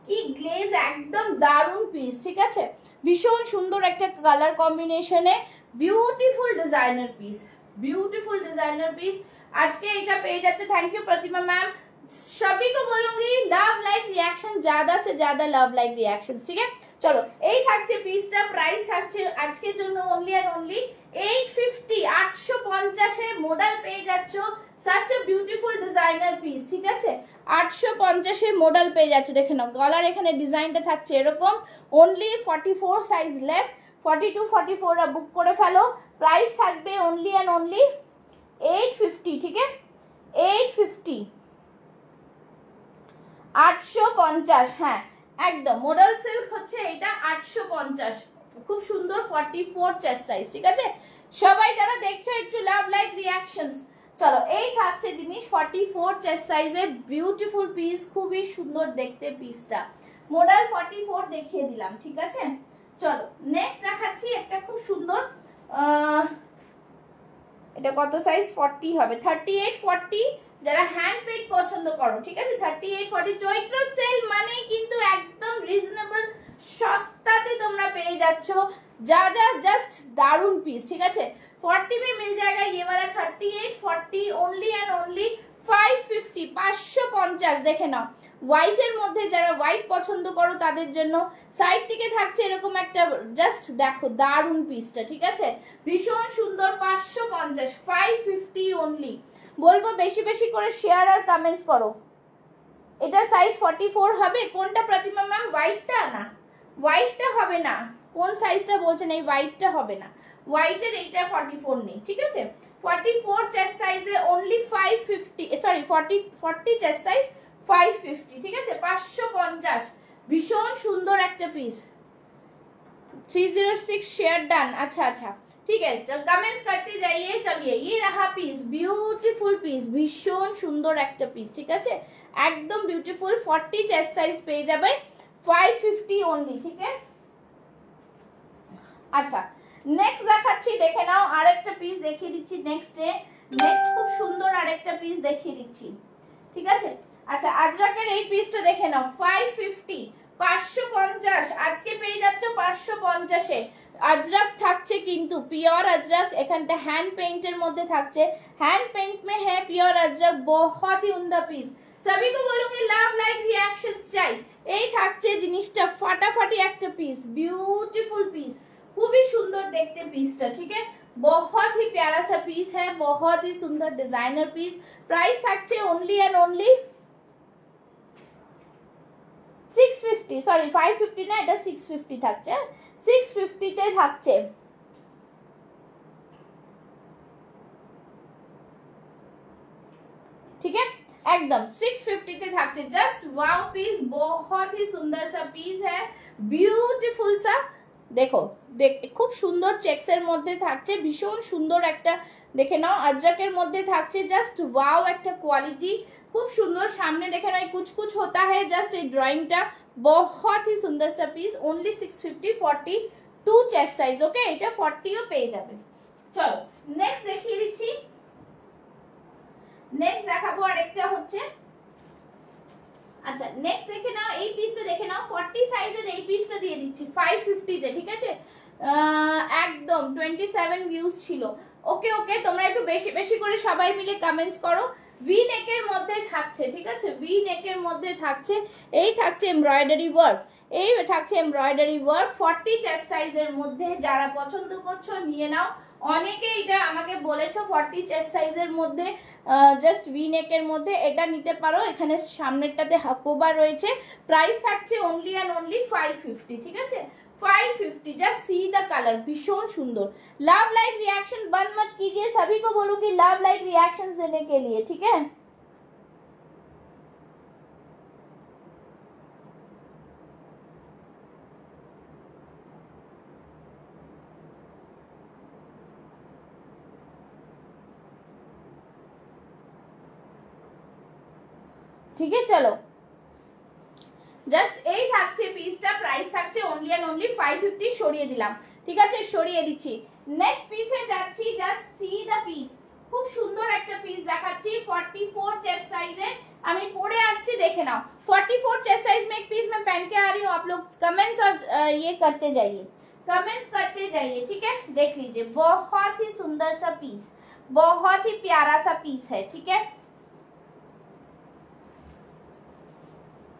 কি গ্লেজ, একদম দারুণ পিস, ঠিক আছে, ভীষণ সুন্দর একটা কালার কম্বিনেশনে beautiful designer piece, beautiful designer piece. আজকে এটা পেয়ে যাচ্ছে, থ্যাংক ইউ प्रतिमा मैम। सभी को बोलूंगी लव लाइक रिएक्शन, ज्यादा से ज्यादा लव लाइक रिएक्शंस, ठीक है। চলো এই থাকছে পিসটা, প্রাইস থাকছে আজকের জন্য অনলি এন্ড অনলি 850, 850 এ মডেল পেয়ে যাচ্ছ, such a beautiful designer piece, ঠিক আছে, 850 এ মডেল পেয়ে যাচ্ছ। দেখে নাও গলার এখানে ডিজাইনটা থাকছে এরকম, অনলি 44 সাইজ লেফট, 42 44 রা বুক করে ফেলো। প্রাইস থাকবে অনলি এন্ড অনলি 850, ঠিক আছে, 850, 850, হ্যাঁ একদম মডেল সিল্ক হচ্ছে এটা 850, খুব সুন্দর 44 চেস্ট সাইজ, ঠিক আছে। সবাই যারা দেখছো একটু লাভ লাইক রিঅ্যাকশনস। চলো এই থাকছে জিনিস 44 চেস্ট সাইজের বিউটিফুল পিস, খুবই সুন্দর দেখতে পিসটা, মডেল 44 দেখিয়ে দিলাম, ঠিক আছে। চলো নেক্সট দেখাচ্ছি একটা খুব সুন্দর, এটা কত সাইজ, 40 হবে, 38 40, যারা হ্যান্ড পেড পছন্দ করো, ঠিক আছে, 38 40। চৈত্র সেল মানে কিন্তু একদম রিজনেবল, সস্তাতে তোমরা পেয়ে যাচ্ছ, যা যা জাস্ট দারুন পিস, ঠিক আছে। 40 में मिल जाएगा ये वाला 38 40 ओनली एंड ओनली 550, 550। দেখে নাও হোয়াইটের মধ্যে যারা হোয়াইট পছন্দ করো তাদের জন্য সাইড থেকে থাকছে এরকম একটা, জাস্ট দেখো দারুন পিসটা, ঠিক আছে, ভীষণ সুন্দর, 550, 550 ওনলি। বলবো বেশি বেশি করে শেয়ার আর কমেন্টস করো। এটা সাইজ 44 হবে, কোনটা প্রতিমা ম্যাম, হোয়াইটটা না, হোয়াইটটা হবে না, কোন সাইজটা বলছেন, এই হোয়াইটটা হবে না, হোয়াইটের এইটা 44 নেই, ঠিক আছে। 44 চেস্ট সাইজে অনলি 550, সরি 40 চেস্ট সাইজ 550, ঠিক আছে, 550, ভীষণ সুন্দর একটা পিস। 306 शेयर डन, अच्छा अच्छा ठीक है, चल कमेंट्स करते जाइए। चलिए ये रहा पीस, ब्यूटीफुल पीस, भीषण सुंदर एक पीस, ठीक है, एकदम ब्यूटीफुल, 40 चेस्ट साइज पे जाबे 550 ओनली, ठीक है। अच्छा नेक्स्ट দেখাচ্ছি, দেখে নাও আরেকটা পিস দেখিয়ে দিচ্ছি, নেক্সট খুব সুন্দর আরেকটা পিস দেখিয়ে দিচ্ছি, ঠিক আছে। আচ্ছা আজরাকের এই পিসটা দেখে নাও, 550, 550 আজকে পেয়ে যাচ্ছ 550 এ। अजरक থাকছে কিন্তু পিওর अजरक, এখানটা হ্যান্ড পেইন্টের মধ্যে থাকছে, হ্যান্ড পেইंट में है प्योर अजरक, बहुत ही उम्दा पीस। सभी को बोलूंगी लव लाइक रिएक्शंस চাই। এই থাকছে জিনিসটা ফাটাফাটি একটা পিস, বিউটিফুল পিস, খুবই সুন্দর দেখতে পিসটা, ঠিক है, बहुत ही प्यारा सा पीस है, बहुत ही सुंदर डिजाइनर पीस। प्राइस থাকছে ओनली एंड ओनली 650, সরি 550 না, এটা 650 থাকছে, 650 তে থাকছে, ठीक है, एकदम 650 তে থাকছে, जस्ट वाओ पीस, बहुत ही सुंदर सा पीस है, ब्यूटीफुल सा, देखो খুব সুন্দর চেকসের মধ্যে থাকছে, ভীষণ সুন্দর একটা, দেখে নাও अजरकेर মধ্যে থাকছে, জাস্ট ওয়াও একটা কোয়ালিটি, खूब सुंदर। सामने देखे ना कुछ कुछ होता है, जस्ट ये ड्राइंगটা बहुत ही सुंदर सा piece, only 650, 42 chest size, okay, এটা 40ও পেয়ে যাবে। চলো নেক্সট দেখিয়ে দিচ্ছি, নেক্সট দেখাবো আরেকটা হচ্ছে, আচ্ছা নেক্সট দেখে নাও এই পিসটা, দেখে নাও 40 সাইজের এই পিসটা দিয়ে দিচ্ছি 550 তে, ঠিক আছে, একদম 27 ভিউজ ছিল, ওকে ওকে, তোমরা একটু বেশি বেশি করে সবাই মিলে কমেন্টস করো। ভি নেকের মধ্যে থাকছে, ঠিক আছে, ভি নেকের মধ্যে থাকছে, এই থাকছে এমব্রয়ডারি ওয়ার্ক, এই থাকছে এমব্রয়ডারি ওয়ার্ক, 40 চেস্ট সাইজের মধ্যে, যারা পছন্দ করছো নিয়ে নাও। অনেকে এটা আমাকে বলেছো 40 চেস্ট সাইজের মধ্যে, জাস্ট ভি নেকের মধ্যে এটা নিতে পারো, এখানে সামনেরটাতে হাকোবা রয়েছে। প্রাইস থাকছে ओनली एंड ओनली 550, ঠিক আছে, 550, जस्ट सी द कलर, भीषण सुंदर। लव लाइक रिएक्शन बंद मत कीजिए, सभी को बोलूंगी लव लाइक रिएक्शंस देने के लिए, ठीक है। ठीक है चलो জাস্ট এই থাকছে পিসটা, প্রাইস থাকছে ओनली एंड ओनली 550, সরিয়ে দিলাম, ঠিক আছে, সরিয়ে দিচ্ছি। নেক্সট পিসে যাচ্ছি, জাস্ট সি দা পিস, খুব সুন্দর একটা পিস দেখাচ্ছি 44 चेस्ट साइज है। আমি পরে আসছি দেখে নাও। 44 चेस्ट साइज में एक पीस मैं पहन के आ रही हूँ। आप लोग कमेंट्स और ये करते जाइए, कमेंट्स करते जाइए, ठीक है। देख लीजिए बहुत ही सुंदर सा पीस, बहुत ही प्यारा सा पीस है, ठीक है।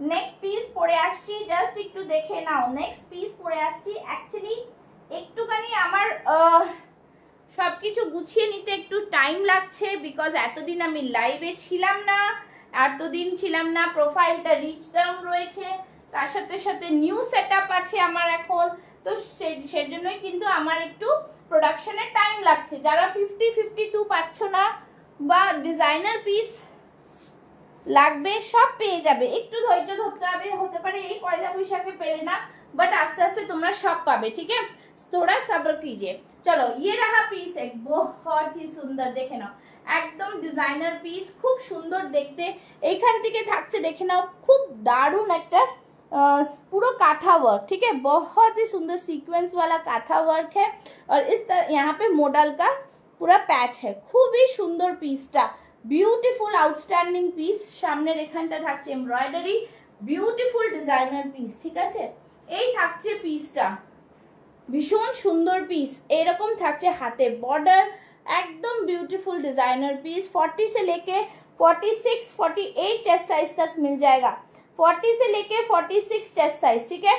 नेक्स्ट पीस পরে আসছি, জাস্ট একটু দেখে নাও। নেক্সট পিস পরে আসছি। অ্যাকচুয়ালি একটুখানি আমার সবকিছু গুছিয়ে নিতে একটু টাইম লাগছে, বিকজ এতদিন আমি লাইভে ছিলাম না, এতদিন ছিলাম না, প্রোফাইলটা রিচ ডাউন রয়েছে, তার সাথে সাথে নিউ সেটআপ আছে আমার এখন, তো সেজন্যই কিন্তু আমার একটু প্রোডাকশনে টাইম লাগছে। যারা 50-52 পাচ্ছ না বা ডিজাইনার পিস লাগবে সব পেয়ে যাবে, একটু ধৈর্য ধরতে হবে। হতে পারে এই পয়লা বৈশাখে পেলে না, बट आस्ते आस्ते तुम्हारा सब पाबे, ठीक है। थोड़ा सब्र कीजिए। चलो ये रहा पीस, एक बहुत ही सुंदर, देखे नाओ एकदम डिजाइनर पीस, खूब सुंदर देखते। एखान থেকে থাকছে দেখে নাও, খুব দারুণ একটা पूरा काथा वर्क, ठीक है। बहुत ही सुंदर सीक्वेंस वाला काथा वर्क है और इस तरह यहाँ पे मॉडल का पूरा पैच है। खूब ही सुंदर पीसटा, ब्यूटीफुल आउटस्टैंडिंग पीस। सामने এখানটা থাকছে এমব্রয়ডারি, বিউটিফুল ডিজাইনার পিস, ঠিক আছে। এই থাকছে পিসটা, ভীষণ সুন্দর পিস। এরকম থাকছে হাতে বর্ডার, एकदम ब्यूटीफुल डिजाइनर पीस। 40 से लेके 46-48 चेस्ट साइज तक मिल जाएगा, 40 से लेके 46 चेस्ट साइज, ठीक है।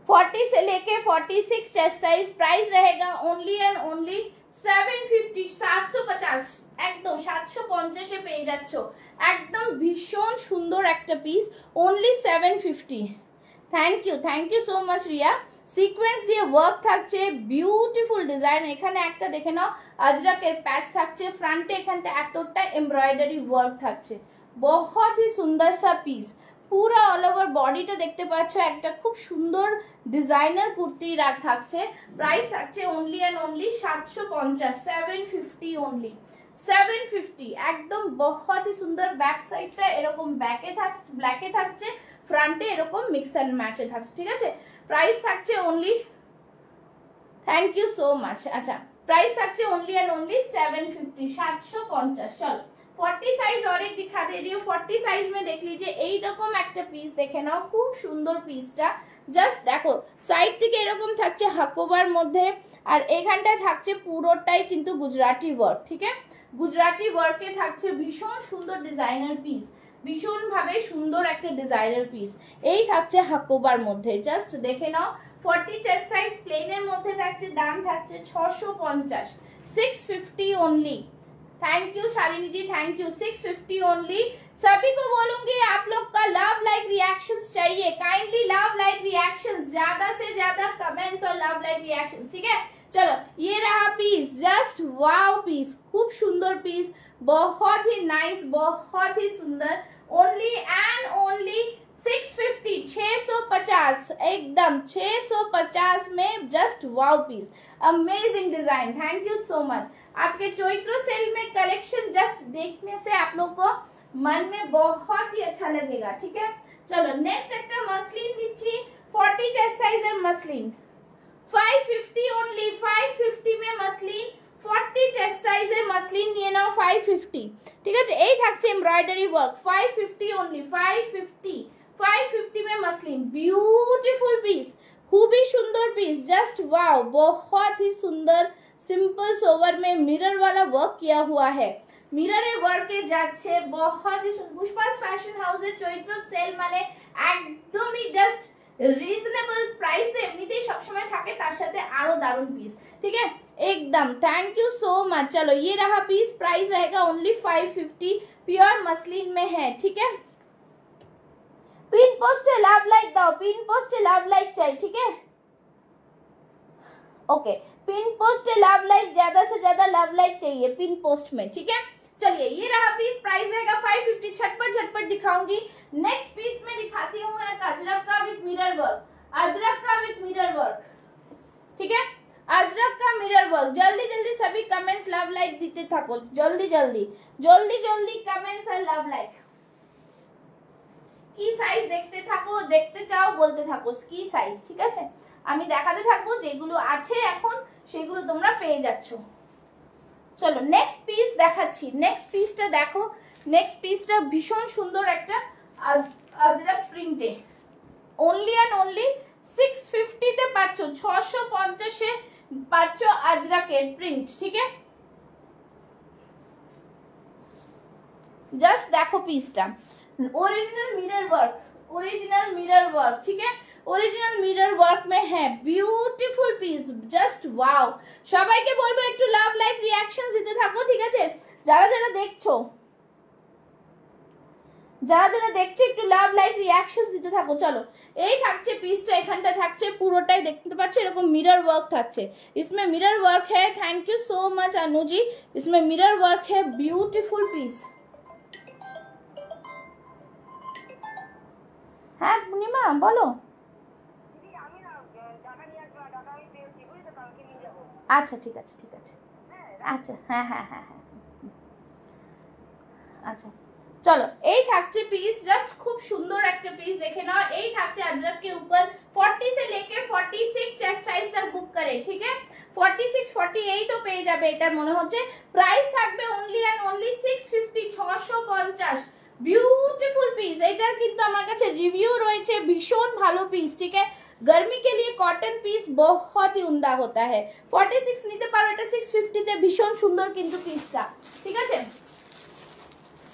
40 से लेके 46 चेस्ट साइज। प्राइस रहेगा ओनली एंड ओनली 750, 750, একদম 750 এ পেয়ে যাচ্ছ। একদম ভীষণ সুন্দর একটা piece, only 750। Thank you so much Riya. Sequence দিয়ে ওয়ার্ক থাকছে, বিউটিফুল ডিজাইন। এখানে একটা দেখে নাও আজরাকের প্যাচ থাকছে, ফ্রন্টে এখানটা এতটা এমব্রয়ডারি ওয়ার্ক থাকছে। बहुत ही सुंदर सा পিস, পুরো অল ওভার বডিটা দেখতে পাচ্ছ একটা খুব সুন্দর ডিজাইনার কুর্তি রাখ থাকছে। প্রাইস থাকছে ओनली एंड ओनली 750, 750 ओनली 750। একদম बहुत ही সুন্দর। ব্যাক সাইডটা এরকম ব্ল্যাকে থাকছে, ফ্রন্টে এরকম মিক্স এন্ড ম্যাচে থাকছে, ঠিক আছে। প্রাইস থাকছে only, thank you so much. अच्छा प्राइस থাকছে ओनली एंड ओनली 750, 750। चलो 40 साइज और एक दिखा दे रही हूँ। 40 साइज में देख लीजिए এইরকম একটা পিস দেখে নাও, খুব সুন্দর পিসটা। জাস্ট দেখো সাইড থেকে এরকম থাকছে হাকোবার মধ্যে, আর এখানটা থাকছে পুরোটাই কিন্তু গুজরাটি ওয়ার্ক, ঠিক আছে। গুজরাটি ওয়ার্কে থাকছে ভীষণ সুন্দর ডিজাইনার পিস, ভীষণ ভাবে সুন্দর একটা ডিজাইনার পিস। এই থাকছে হাকোবার মধ্যে, জাস্ট দেখে নাও। 40 চেস্ট সাইজ প্লেনের মধ্যে থাকছে, দাম থাকছে 650, 650 only. Thank you Shalini ji, thank you. 650 only. सभी को बोलूंगी आप लोग का लव लाइक रिएक्शंस चाहिए, काइंडली लव लाइक रिएक्शंस, ज्यादा से ज्यादा कमेंट्स और लव लाइक रिएक्शंस, ठीक है। चलो ये रहा पीस, जस्ट वाव पीस, खूब सुंदर पीस, बहुत ही नाइस, बहुत ही सुंदर। ओनली एंड ओनली 650, 650, एकदम 650 में just wow piece, amazing design. Thank you so much. आज के चैत्र सेल में कलेक्शन जस्ट देखने से आप लोग को मन में बहुत ही अच्छा लगेगा, ठीक है। चलो नेक्स्ट एक मसलिन दीजिए, 40 चेस्ट साइज है मसलिन, 550 ओनली, 550 में मसलिन। 40 चेस्ट साइज है मसलिन নিয়ে নাও 550, ঠিক আছে। এই থাকছে এমব্রয়ডারি ওয়ার্ক, 550 ओनली, 550 में मसलिन। ब्यूटीफुल पीस, खूब ही सुंदर पीस, जस्ट वाव, बहुत ही सुंदर। सिंपल सोवर में मिरर वाला वर्क किया हुआ है, मिरर वर्क के যাচ্ছে बहुत ही Pushpa's fashion house Chaitra cell মানে একদমই জাস্ট রিজনেবল প্রাইস, এমনিতেই সব সময় থাকে, তার সাথে আরো দারুন পিস, ठीक है एकदम। Thank you so much. चलो ये रहा पीस, प्राइस रहेगा ओनली 550, प्योर मसलिन में है, ठीक है। पिन पोस्ट लव लाइक दो, पिन पोस्ट लव लाइक चाहिए, ठीक है। Okay pin post love like, ज्यादा से ज्यादा लव लाइक चाहिए पिन पोस्ट में, ठीक है। चलिए ये रहा पीस, प्राइस रहेगा 550। झटपट दिखाऊंगी। नेक्स्ट पीस में दिखाती हूँ एक अजरक का विद मिरर वर्क, अजरक का विद मिरर वर्क, ठीक है। अजरक का मिरर वर्क। जल्दी जल्दी सभी कमेंट्स लव लाइक देते थको, जल्दी जल्दी कमेंट्स और लव लाइक। की साइज देखते थको, देखते चाओ, बोलते थको की साइज, ठीक है। আমি দেখাতে থাকবো, যেগুলো আছে এখন সেগুলো তোমরা পেয়ে যাচ্ছ। চলো নেক্সট পিস দেখাচ্ছি। নেক্সট পিসটা দেখো, নেক্সট পিসটা ভীষণ সুন্দর একটা আজরাক প্রিন্টে, অনলি অ্যান্ড অনলি 650-তে পাচ্ছ, 650-এ পাচ্ছ আজরাকের প্রিন্ট। ঠিক আছে, জাস্ট দেখো পিসটা, original mirror work, original mirror work. ठीक है, ओरिजिनल मिरर वर्क में है, ब्यूटीफुल পিস, জাস্ট ওয়াও। সবাইকে বলবো একটু লাভ লাইক রিঅ্যাকশন দিতে থাকো। ঠিক আছে, যারা যারা দেখছো, যারা যারা দেখছো একটু লাভ লাইক রিঅ্যাকশন দিতে থাকো। চলো, এই থাকছে পিসটা, এখানটা থাকছে পুরোটাই দেখতে পাচ্ছ এরকম মিরর ওয়ার্ক থাকছে, इसमें मिरर वर्क है। Thank you so much Anu ji, इसमें मिरर वर्क है, ब्यूटीफुल पीस। হ্যাঁ পূর্ণিমা বলো। আচ্ছা ঠিক আছে, ঠিক আছে, আচ্ছা হ্যাঁ হ্যাঁ হ্যাঁ হ্যাঁ, আচ্ছা চলো। এই থাকছে পিস, জাস্ট খুব সুন্দর একটা পিস, দেখে নাও। এই থাকছে अजरक के ऊपर 40 से लेके 46 চেস্ট সাইজ तक বুক করে। ঠিক আছে, 46 48 ও পেয়ে যাবে এটার মনে হচ্ছে। প্রাইস থাকবে only and only 650, 650। Beautiful piece, এটার কিন্তু আমার কাছে রিভিউ রয়েছে, ভীষণ ভালো পিস। ঠিক আছে, गर्मी के लिए कॉटन पीस बहुत ही उम्दा होता है। 46 নিতে পারো, এটা 650 তে ভীষণ সুন্দর কিন্তু পিসটা। ঠিক আছে,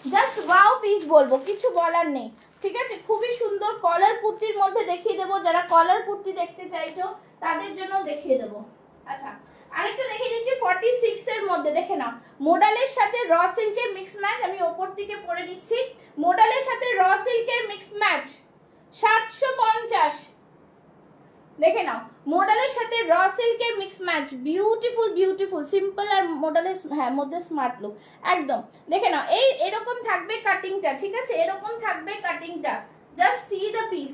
জাস্ট ওয়াও পিস বলবো, কিছু বলার নেই। ঠিক আছে, খুবই সুন্দর। কলার কুর্তির মধ্যে দেখিয়ে দেবো, যারা কলার কুর্তি দেখতে চাইছো তাদের জন্য দেখিয়ে দেবো। আচ্ছা, আরেকটা দেখিয়ে দিচ্ছি 46 এর মধ্যে, দেখে নাও। মোডালের সাথে র সিল্কের মিক্স ম্যাচ, আমি ওপর থেকে পরে দিচ্ছি। মোডালের সাথে র সিল্কের মিক্স ম্যাচ 750, দেখে নাও। মডেলের সাথে র সিল্কের mix match, beautiful beautiful, simple আর মডেলের হ্যাঁ মধ্যে স্মার্ট লুক একদম। দেখে নাও, এই এরকম থাকবে কাটিংটা। ঠিক আছে, এরকম থাকবে কাটিংটা, জাস্ট সি দ্য পিস,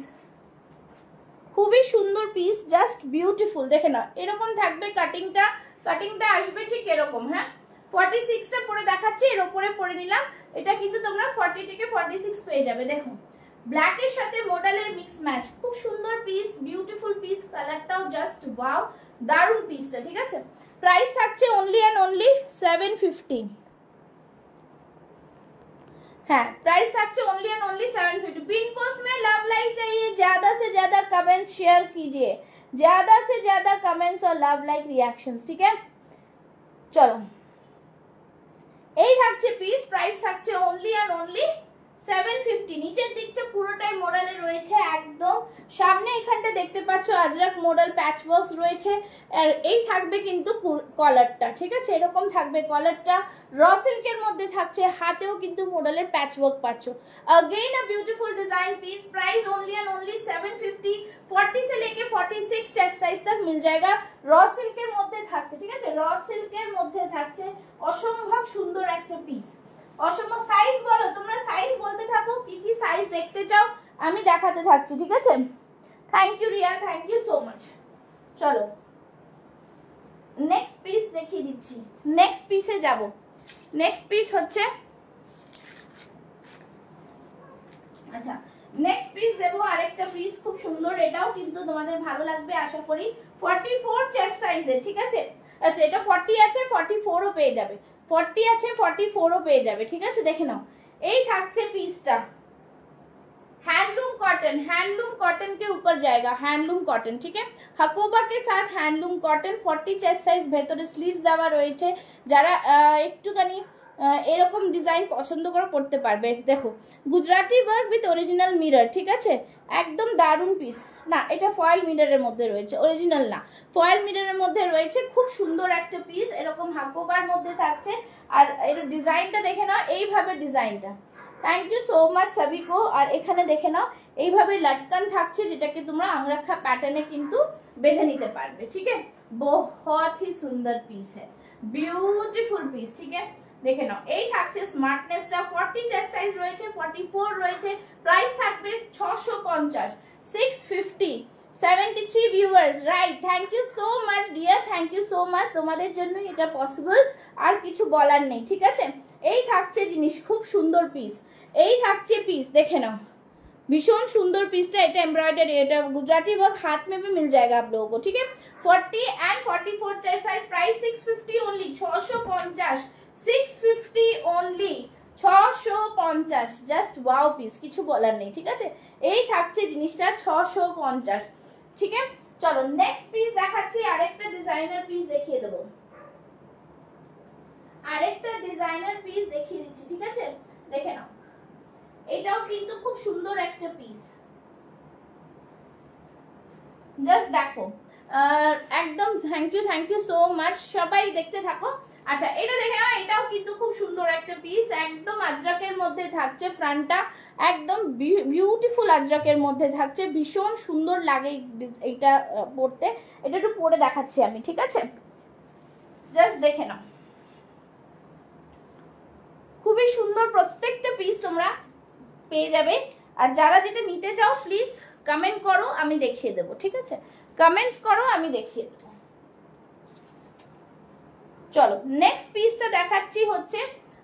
খুবই সুন্দর পিস, জাস্ট বিউটিফুল। দেখে নাও, এরকম থাকবে কাটিংটা, কাটিংটা আসবে ঠিক এরকম। হ্যাঁ, 46টা পরে দেখাচ্ছি, এর উপরে পরে নিলাম। এটা কিন্তু তোমরা 40 থেকে 46 পেয়ে যাবে। দেখো, ব্ল্যাকের সাথে মডেলের মিক্স ম্যাচ, খুব সুন্দর পিস, বিউটিফুল পিস, কালারটাও জাস্ট ওয়াও, দারুন পিসটা। ঠিক আছে, প্রাইস থাকছে অনলি এন্ড অনলি 750। हाँ, प्राइस থাকছে only and only 750। Pin post में लव लाइक चाहिए, ज्यादा से ज्यादा कमेंट्स शेयर कीजिए, ज्यादा से ज्यादा कमेंट्स और लव लाइक रिएक्शंस। ठीक है, चलो এই থাকছে পিস, প্রাইস থাকছে ओनली एंड ओनली 750। নিচের দিকটা পুরোটাই মডেলে রয়েছে একদম। সামনে এখানটা দেখতে পাচ্ছ আজরাক মডেল প্যাচ ওয়ার্কস রয়েছে, আর এই থাকবে কিন্তু কলারটা। ঠিক আছে, এরকম থাকবে কলারটা, র সিল্কের মধ্যে থাকছে, হাতেও কিন্তু মডেলের প্যাচ ওয়ার্ক পাচ্ছ। Again a beautiful design piece, price only and only 750। 40 से लेके 46 चेस्ट साइज तक मिल जाएगा। র সিল্কের মধ্যে থাকছে। ঠিক আছে, র সিল্কের মধ্যে থাকছে, অসম্ভব সুন্দর একটা পিস। অসম্ভব। সাইজ বলো তোমরা, সাইজ বলতে থাকো, কি কি সাইজ দেখতে চাও আমি দেখাতে থাকছি। ঠিক আছে, thank you Riya, thank you so much. চলো নেক্সট পিস দেখিয়ে দিচ্ছি, নেক্সট পিসে যাব। নেক্সট পিস হচ্ছে, আচ্ছা নেক্সট পিস দেবো আরেকটা পিস, খুব সুন্দর, এটাও কিন্তু তোমাদের ভালো লাগবে আশা করি। 44 চেস্ট সাইজের। ঠিক আছে, আচ্ছা এটা 40 আছে, 44ও পেয়ে যাবে, 40 আছে 44ও পেয়ে যাবে। ঠিক আছে, দেখে নাও, এই থাকছে পিসটা, हैंडलूम कॉटन, हैंडलूम कॉटन के ऊपर जाएगा, हैंडलूम कॉटन। ठीक है, হাকোবা के साथ हैंडलूम कॉटन। 40 চেস্ট সাইজ, ভেতরে স্লিভস দেওয়া রয়েছে, যারা একটুখানি এরকম ডিজাইন পছন্দ করে পড়তে পারবে। দেখো, Gujarati work with original mirror. ঠিক আছে, একদম দারুণ পিস। না, এটা ফয়েল মিররের মধ্যে রয়েছে, অরিজিনাল না, ফয়েল মিররের মধ্যে রয়েছে। খুব সুন্দর একটা পিস, এরকম হাকোবার মধ্যে থাকছে। আর এর ডিজাইনটা দেখে নাও, এইভাবে ডিজাইনটা, থ্যাংক ইউ সো মাচ সবই কো। আর এখানে দেখে নাও, এইভাবে লটকান থাকছে, যেটাকে তোমরা আংরাখা প্যাটার্নে কিন্তু বেঁধে নিতে পারবে। ঠিক আছে, बहुत ही সুন্দর পিস है, বিউটিফুল পিস। ঠিক আছে, দেখে নাও, এই থাকছে স্মার্টনেসটা। 40 চেস্ট সাইজ রয়েছে, 44 রয়েছে। প্রাইস থাকবে 650, 650। 73 viewers, right, thank you so much dear, thank you so much. তোমাদের জন্য এটা পসিবল, আর কিছু বলার নেই। ঠিক আছে, এই থাকছে জিনিস, খুব সুন্দর পিস, এই থাকছে পিস, দেখে নাও, भीषण सुंदर पीसটা, এটা एम्ब्रॉयडरी, এটা गुजराती वर्क, हाथ में भी मिल जाएगा आप लोगों को, ठीक है। 40 and 44 chest size, price 650 only, 650, 650 only, 650, just wow piece, কিছু বলার নেই, ঠিক আছে। এই থাকছে জিনিসটা 650, ঠিক আছে। চলো নেক্সট পিস দেখাচ্ছি, আরেকটা ডিজাইনার পিস দেখিয়ে দেবো, আরেকটা ডিজাইনার পিস দেখিয়ে দিচ্ছি, ঠিক আছে, দেখে নাও। এটাও কিন্তু খুব সুন্দর একটা পিস, জাস্ট দেখো, একদম থ্যাংক ইউ সো মাচ, সবাই দেখতে থাকো। আচ্ছা এটা দেখে নাও, এটাও কিন্তু খুব সুন্দর একটা পিস, একদম আজরাকের মধ্যে থাকছে, ফ্রন্টটা একদম বিউটিফুল আজরাকের মধ্যে থাকছে, ভীষণ সুন্দর লাগে এইটা পরতে। এটা একটু পরে দেখাচ্ছি আমি, ঠিক আছে, জাস্ট দেখে নাও, খুবই সুন্দর প্রত্যেকটা পিস তোমরা পেয়ে যাবে। আর যারা যেটা নিতে চাও প্লিজ কমেন্ট করো, আমি দেখিয়ে দেবো, ঠিক আছে, কমেন্টস করো, আমি দেখিয়ে দেবো। চলো নেক্সট পিসটা দেখাচ্ছি, হচ্ছে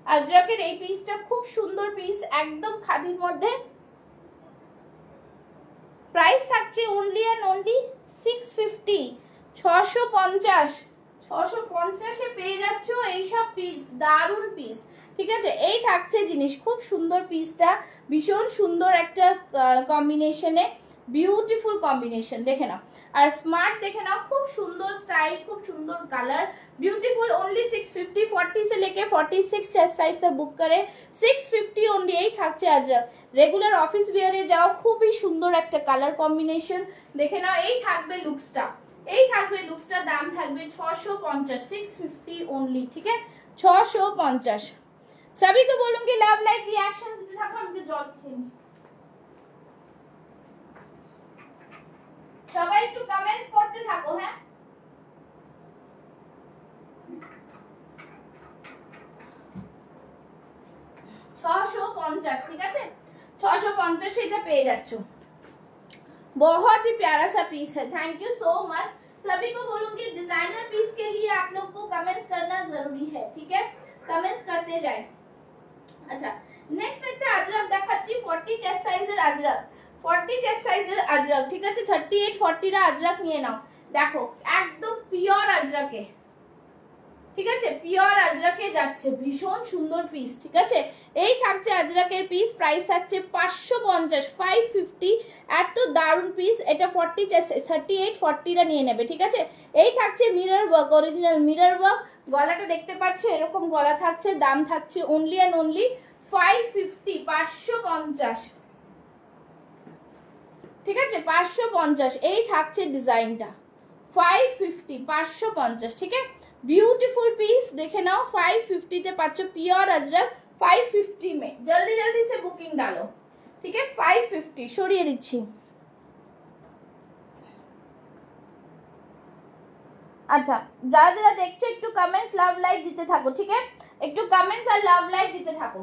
আজরাকের এই পিসটা, খুব সুন্দর পিস, একদম খাদির মধ্যে, প্রাইস থাকছে অনলি অ্যান্ড অনলি 650, 650, 650-এ পেয়ে যাচ্ছ এইসব পিস, দারুণ পিস, ঠিক আছে। এই থাকছে জিনিস, খুব সুন্দর পিসটা, ভীষণ সুন্দর একটা কম্বিনেশনে, বিউটিফুল কম্বিনেশন, দেখে নাও। আর স্মার্ট দেখে নাও, খুব সুন্দর স্টাইল, খুব সুন্দর কালার, ब्यूटीफुल, ओनली 650, 40 से लेके 46 चेस्ट साइज तक बुक करे, 650 ओनली। এই থাকছে আজরাক, রেগুলার অফিস ওয়্যারে যাও, খুবই সুন্দর একটা কালার কম্বিনেশন, দেখে নাও। এই থাকবে লুকসটা, এই থাকবে লুকসটা, দাম থাকবে 650, 650 ओनली, ठीक है, 650। सभी को बोलूंगी लव लाइक रिएक्शन দিতে থাকো, আমি জল খেয়ে নিই, সবাই একটু কমেন্টস করতে থাকো, হ্যাঁ। ठीक है, 650 এটা পেয়ে যাচ্ছ, बहुत ही प्यारा सा पीस है, थैंक यू सो मच। सभी को बोलूंगी डिजाइनर पीस के लिए आप लोग को कमेंट्स करना जरूरी है, ठीक है, कमेंट्स करते जाए। अच्छा नेक्स्ट একটা আজরাক দেখাচ্ছি, 40 চেস্ট সাইজের আজরাক, 40 চেস্ট সাইজের আজরাক, ঠিক আছে, 38 40 রা আজরাক নিয়ে নাও, দেখো একদম পিওর আজরাকে, ঠিক আছে, পিওর আজরাকে যাচ্ছে, ভীষণ সুন্দর পিস, ঠিক আছে। এই থাকছে আজরাকের পিস, প্রাইস থাকছে 550, 550, এত দারুণ পিস। এটা 40 38 40 রা নিয়ে নেবে, ঠিক আছে। এই থাকছে mirror work, original mirror work, গলাটা দেখতে পাচ্ছ এরকম গলা থাকছে, দাম থাকছে অনলি অ্যান্ড অনলি 550, 550, ঠিক আছে, 550। এই থাকছে ডিজাইনটা, 550, 550, ঠিক আছে, ब्यूटीफुल पीस, देखे नाओ, 550 ते पाচ্ছো प्योर अजरक, 550 में जल्दी जल्दी से बुकिंग डालो, ठीक है, 550 সরিয়ে দিচ্ছি। আচ্ছা যারা যারা দেখছে একটু কমেন্টস লাভ লাইক দিতে থাকো, ঠিক আছে, একটু কমেন্টস আর লাভ লাইক দিতে থাকো।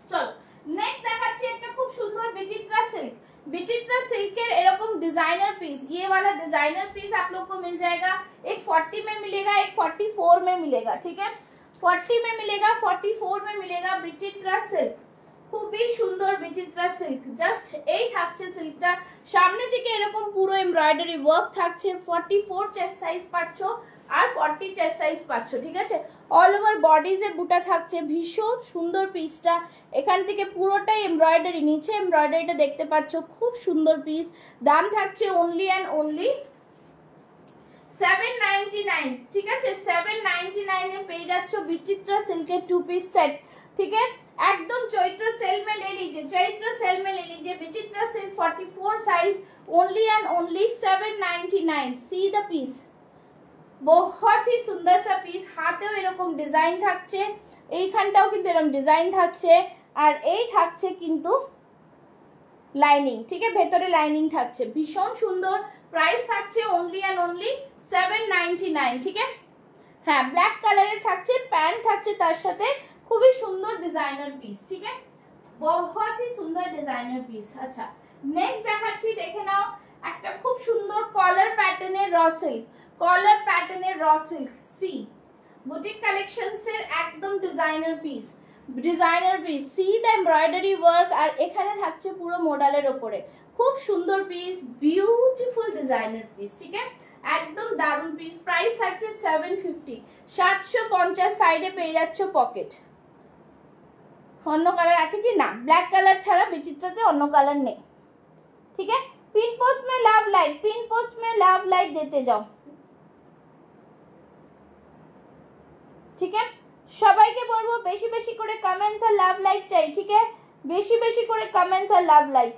চলো নেক্সট দেখাচ্ছি একটা খুব সুন্দর বিচিত্রা সিল্ক, विचित्रा सिल्क के एरकम डिजाइनर पीस, ये वाला डिजाइनर पीस आप लोग को मिल जाएगा, एक 40 में मिलेगा, एक 44 में मिलेगा, ठीक है, 40 में मिलेगा, 44 में मिलेगा, विचित्रा सिल्क, খুবই সুন্দর বিচিত্রা সিল্ক, জাস্ট এই থাকছে সিল্কটা, সামনে থেকে এরকম পুরো এমব্রয়ডারি ওয়ার্ক থাকছে, 44 চেস্ট সাইজ পাচ্ছো আর 40 চেস্ট সাইজ পাচ্ছো, ঠিক আছে, অল ওভার বডিজে বুটা থাকছে, ভীষণ সুন্দর পিসটা, এখান থেকে পুরোটাই এমব্রয়ডারি, নিচে এমব্রয়ডারিটা দেখতে পাচ্ছো, খুব সুন্দর পিস, দাম থাকছে অনলি অ্যান্ড অনলি 799, ঠিক আছে, 799 এ পেয়ে যাচ্ছ বিচিত্রা সিল্কের 2 পিস সেট, ठीक है, एकदम चैत्र सेल में ले लीजिए, चैत्र सेल में ले लीजिए, Vichitra silk 44 size, only and only 799। See the piece, बहुत ही सुंदर सा पीस, हाथेও এরকম ডিজাইন থাকছে, এইখানটাও কিন্তু এরকম ডিজাইন থাকছে, আর এই থাকছে কিন্তু লাইনিং, ঠিক আছে, ভেতরে লাইনিং থাকছে, ভীষণ সুন্দর, প্রাইস থাকছে ओनली एंड ओनली 799, ঠিক আছে। হ্যাঁ ব্ল্যাক কালারের থাকছে, প্যান্ট থাকছে তার সাথে, খুবই সুন্দর ডিজাইনার পিস, ঠিক আছে, बहुत ही সুন্দর ডিজাইনার পিস। আচ্ছা নেক্সট দেখাচ্ছি, দেখে নাও একটা খুব সুন্দর কলার প্যাটার্নের র সিল্ক, কলার প্যাটার্নের raw silk, C boutique collections এর একদম designer piece, designer piece, see the embroidery work, আর এখানে থাকছে পুরো মোডালের ওপরে, খুব সুন্দর পিস, বিউটিফুল ডিজাইনার পিস, ঠিক আছে, একদম দারুণ পিস। প্রাইস থাকছে 750, 750, সাইডে পেয়ে যাচ্ছ পকেট। অন্য কালার আছে কি না, ব্ল্যাক কালার ছাড়া বিচিত্রতে অন্য কালার নেই, ঠিক আছে। পিন পোস্ট में लव लाइक, पिन पोस्ट में लव लाइक देते जाओ, ঠিক আছে। সবাইকে বলবো বেশি বেশি করে কমেন্টস আর লাভ লাইক চাই, ঠিক আছে, বেশি বেশি করে কমেন্টস আর লাভ লাইক।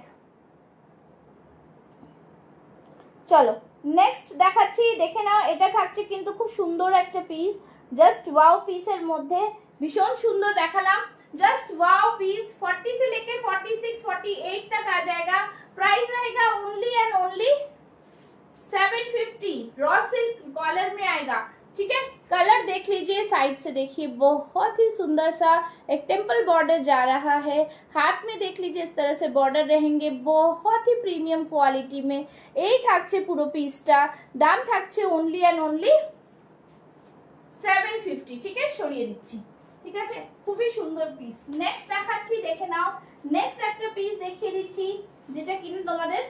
চলো নেক্সট দেখাচ্ছি, দেখে নাও। এটা থাকছে কিন্তু খুব সুন্দর একটা পিস, জাস্ট ওয়াও পিসের মধ্যে, ভীষণ সুন্দর দেখালাম, जस्ट वाओ पीस। 40 से लेके 46 48 तक आ जाएगा। प्राइस रहेगा only and only 750। Raw silk collar में आएगा, ठीक है। कलर देख लीजिए, साइड से देखिए, बहुत ही सुंदर सा एक टेम्पल बॉर्डर जा रहा है। हाथ में देख लीजिए इस तरह से बॉर्डर रहेंगे, बहुत ही प्रीमियम क्वालिटी में। এই থাকছে পুরো পিসটা, দাম থাকছে ओनली एंड ओनली 750, ঠিক আছে। সরিয়ে দিচ্ছি, ঠিক আছে, খুবই সুন্দর পিস। নেক্সট দেখাচ্ছি, দেখে নাও। নেক্সট একটা পিস দেখিয়ে দিচ্ছি, যেটা কিনে তোমাদের,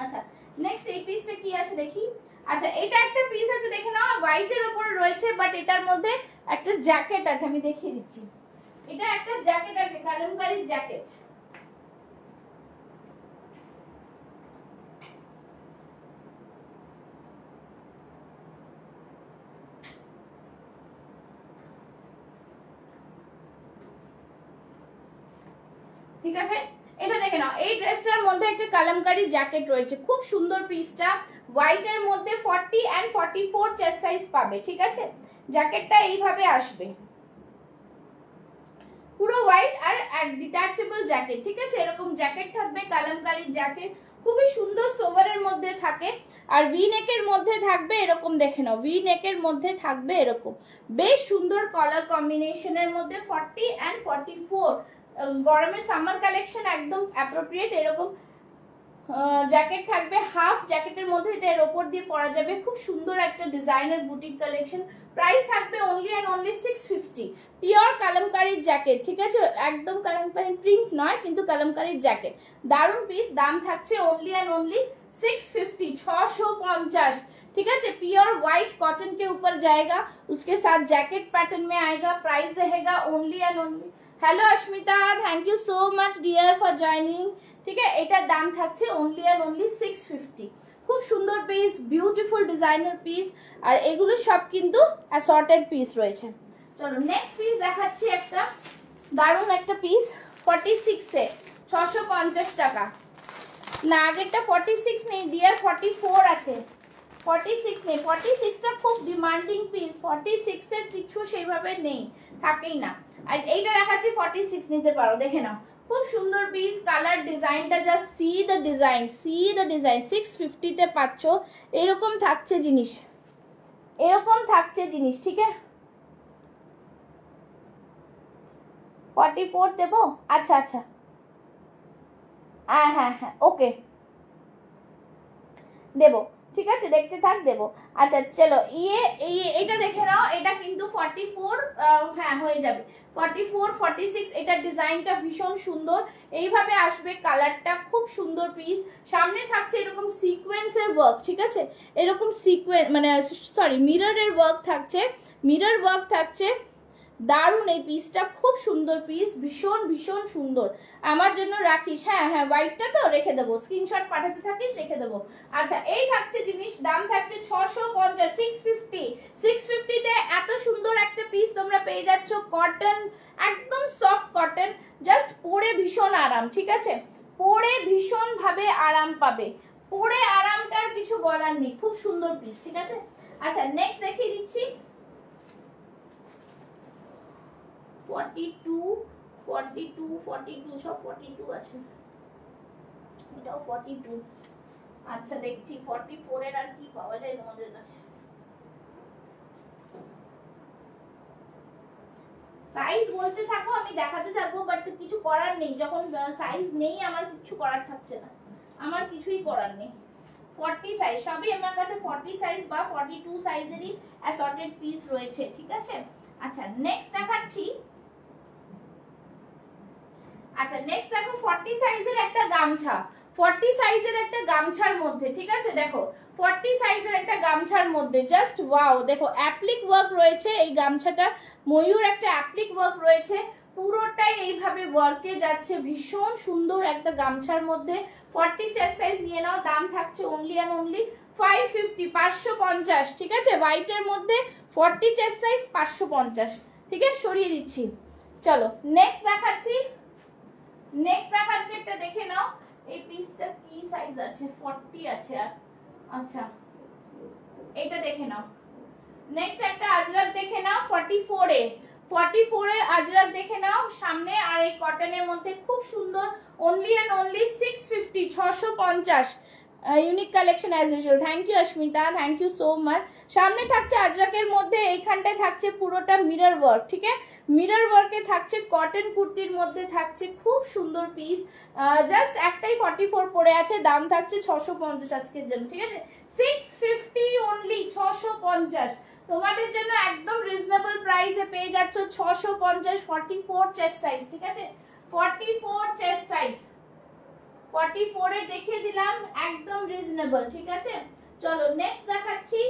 আচ্ছা নেক্সট এই পিসটা কি আছে দেখি। আচ্ছা এটা একটা পিস আছে, দেখে নাও, হোয়াইটের উপরে রয়েছে, বাট এটার মধ্যে একটা জ্যাকেট আছে, আমি দেখিয়ে দিচ্ছি। এটা একটা জ্যাকেট আছে, কালামকারী জ্যাকেট, ঠিক আছে। এটা দেখে নাও, এই ড্রেসটার মধ্যে একটা কালামকারী জ্যাকেট রয়েছে, খুব সুন্দর পিসটা। হোয়াইটের মধ্যে 40 এন্ড 44 চেস্ট সাইজ পাবে, ঠিক আছে। জ্যাকেটটা এইভাবে আসবে, পুরো হোয়াইট আর ডিটাচেবল জ্যাকেট, ঠিক আছে। এরকম জ্যাকেট থাকবে, কালামকারী জ্যাকেট, খুবই সুন্দর সোভারের মধ্যে থাকে। আর ভি নেকের মধ্যে থাকবে এরকম, দেখে নাও, ভি নেকের মধ্যে থাকবে এরকম, বেশ সুন্দর কালার কম্বিনেশনের মধ্যে। 40 এন্ড 44, গরমের সামার কালেকশন একদম অ্যাপ্রোপ্রিয়েট। এরকম জ্যাকেট থাকবে, হাফ জ্যাকেটের মধ্যে, এটা এর ওপর দিয়ে পরা যাবে, খুব সুন্দর একটা ডিজাইনার বুটিক কালেকশন। প্রাইস থাকবে ওনলি এন্ড ওনলি 650। পিওর কালামকারীর জ্যাকেট, ঠিক আছে, একদম কালামকারী প্রিন্ট নয়, কিন্তু কালামকারীর জ্যাকেট, দারুন পিস। দাম থাকছে ओनली एंड ओनली 650, 650, ठीक है। प्योर व्हाइट कॉटन के ऊपर जाएगा, उसके साथ जैकेट पैटर्न में आएगा। प्राइस रहेगा only and only, hello Ashmita, thank you so much dear for joining, ठीक है। এটার দাম থাকছে ओनली एंड ओनली 650। খুব সুন্দর পিস, বিউটিফুল ডিজাইনার পিস, আর এগুলো সব কিন্তু অ্যাসর্টেড পিস রয়েছে। চলো নেক্সট পিস দেখাচ্ছি, একটা দারুণ একটা পিস, 46 এ 650 টাকা। না আগেরটা 46 নেই ডিয়ার, 44 আছে, 46 নেই, 46টা খুব ডিমান্ডিং পিস, 46 এর কিছু সেইভাবে নেই, থাকেই না। আর এইটা দেখাচ্ছি 46 নিতে পারো, দেখে নাও, খুব সুন্দর পিস, কালার ডিজাইনটা just see the design, C the design. 650 তে পাচ্ছ, এরকম থাকছে জিনিস, এরকম থাকছে জিনিস, ঠিক আছে। 44 দেবো, আচ্ছা আচ্ছা, হ্যাঁ হ্যাঁ হ্যাঁ, ওকে দেবো, ঠিক আছে, দেখতে থাক, দেবো। আচ্ছা চলো, এটা দেখে নাও, এটা কিন্তু 44, হ্যাঁ হয়ে যাবে, 44 46। এটার ডিজাইনটা ভীষণ সুন্দর, এইভাবে আসবে, কালারটা খুব সুন্দর পিস। সামনে থাকছে এরকম সিকোয়েন্সের ওয়ার্ক, ঠিক আছে, এরকম সিকোয়েন্স মানে সরি মিররের ওয়ার্ক থাকছে, মিরর ওয়ার্ক থাকছে, দারুণ এই পিসটা, খুব সুন্দর পিস, ভীষণ ভীষণ সুন্দর। আমার জন্য রাখিস, হ্যাঁ হ্যাঁ, হোয়াইটটা তো রেখে দেবো, স্ক্রিনশট পাঠাতে থাকিস, রেখে দেবো। আচ্ছা এই থাকছে জিনিস, দাম থাকছে 650, 650। 650 তে এত সুন্দর একটা পিস তোমরা পেয়ে যাচ্ছ, কটন, একদম সফট কটন, জাস্ট পরে ভীষণ আরাম, ঠিক আছে, পরে ভীষণ ভাবে আরাম পাবে, পরে আরামটার কিছু বলার নেই, খুব সুন্দর পিস, ঠিক আছে। আচ্ছা নেক্সট দেখিয়ে দিচ্ছি, 42 42 42, সব 42 আছে, এটাও 42। আচ্ছা দেখছি 44 এর আর কি পাওয়া যায় তোমাদের কাছে। সাইজ বলতে থাকো, আমি দেখাতে থাকবো, বাট কিছু করার নেই, যখন সাইজ নেই আমার কিছু করার থাকছে না, আমার কিছুই করার নেই। 40 সাইজ, সবই আমার কাছে 40 সাইজ বা 42 সাইজেরই অ্যাসর্টেড পিস রয়েছে, ঠিক আছে। আচ্ছা নেক্সট দেখাচ্ছি, আচ্ছা নেক্সট দেখো 40 সাইজের একটা গামছা, 40 সাইজের একটা গামছার মধ্যে, ঠিক আছে দেখো 40 সাইজের একটা গামছার মধ্যে জাস্ট ওয়াও, দেখো অ্যাপ্লিক ওয়ার্ক রয়েছে এই গামছাটা, ময়ূর একটা অ্যাপ্লিক ওয়ার্ক রয়েছে, পুরোটাই এইভাবে ওয়ার্কে যাচ্ছে, ভীষণ সুন্দর একটা গামছার মধ্যে। 40 চেস্ট সাইজ নিয়ে নাও, দাম থাকছে অনলি অ্যান্ড অনলি 550, 550, ঠিক আছে হোয়াইটের মধ্যে 40 চেস্ট সাইজ 550, ঠিক আছে সরিয়ে দিচ্ছি। চলো নেক্সট দেখাচ্ছি, নেক্সট দেখাচ্ছি একটা দেখে নাও, এই পিসটা কি সাইজ আছে 40 আছে আর, আচ্ছা এটা দেখে নাও। নেক্সট একটা আজরাক দেখে নাও 44 এ, 44 এ আজরাক দেখে নাও সামনে, আর এই কটনের মধ্যে খুব সুন্দর, only and only 650, 650, unique collection as usual. Thank you Asmita, thank you so much. সামনে থাকছে আজরাকের মধ্যে, এইখানটায় থাকছে পুরোটা মিরর ওয়ার্ক, ঠিক আছে মিরর ওয়ার্কে থাকছে, কটন কুর্তির মধ্যে থাকছে, খুব সুন্দর পিস। জাস্ট একটাই 44 পড়ে আছে, দাম থাকছে 650 আজকের জন্য, ঠিক আছে 650 অনলি, 650 তোমাদের জন্য একদম রিজনেবল প্রাইসে পেয়ে যাচ্ছ 650, 44 চেস্ট সাইজ, ঠিক আছে 44 চেস্ট সাইজ, 44 এর দেখিয়ে দিলাম একদম রিজনেবল, ঠিক আছে। চলো নেক্সট দেখাচ্ছি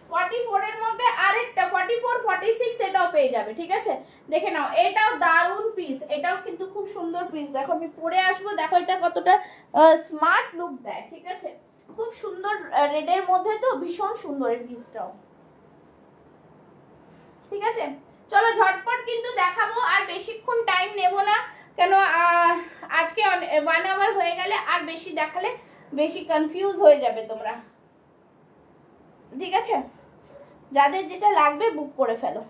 44 এর মধ্যে আরেকটা 44, 46 এটাও পেয়ে যাবে, ঠিক আছে দেখে নাও, এটাও দারুন পিস, এটাও কিন্তু খুব সুন্দর পিস। দেখো আমি পরে আসবো, দেখো এটা কতটা স্মার্ট লুক দেয়, ঠিক আছে খুব সুন্দর রেডের মধ্যে, তো ভীষণ সুন্দর এই পিসটাও, ঠিক আছে। চলো ঝটপট কিন্তু দেখাবো, আর বেশিক্ষণ টাইম নেব না, কেন আজকে 1 আওয়ার হয়ে গেলে আর বেশি দেখালে বেশি কনফিউজ হয়ে যাবে তোমরা, ঠিক আছে যাদের যেটা লাগবে বুক করে ফেলো।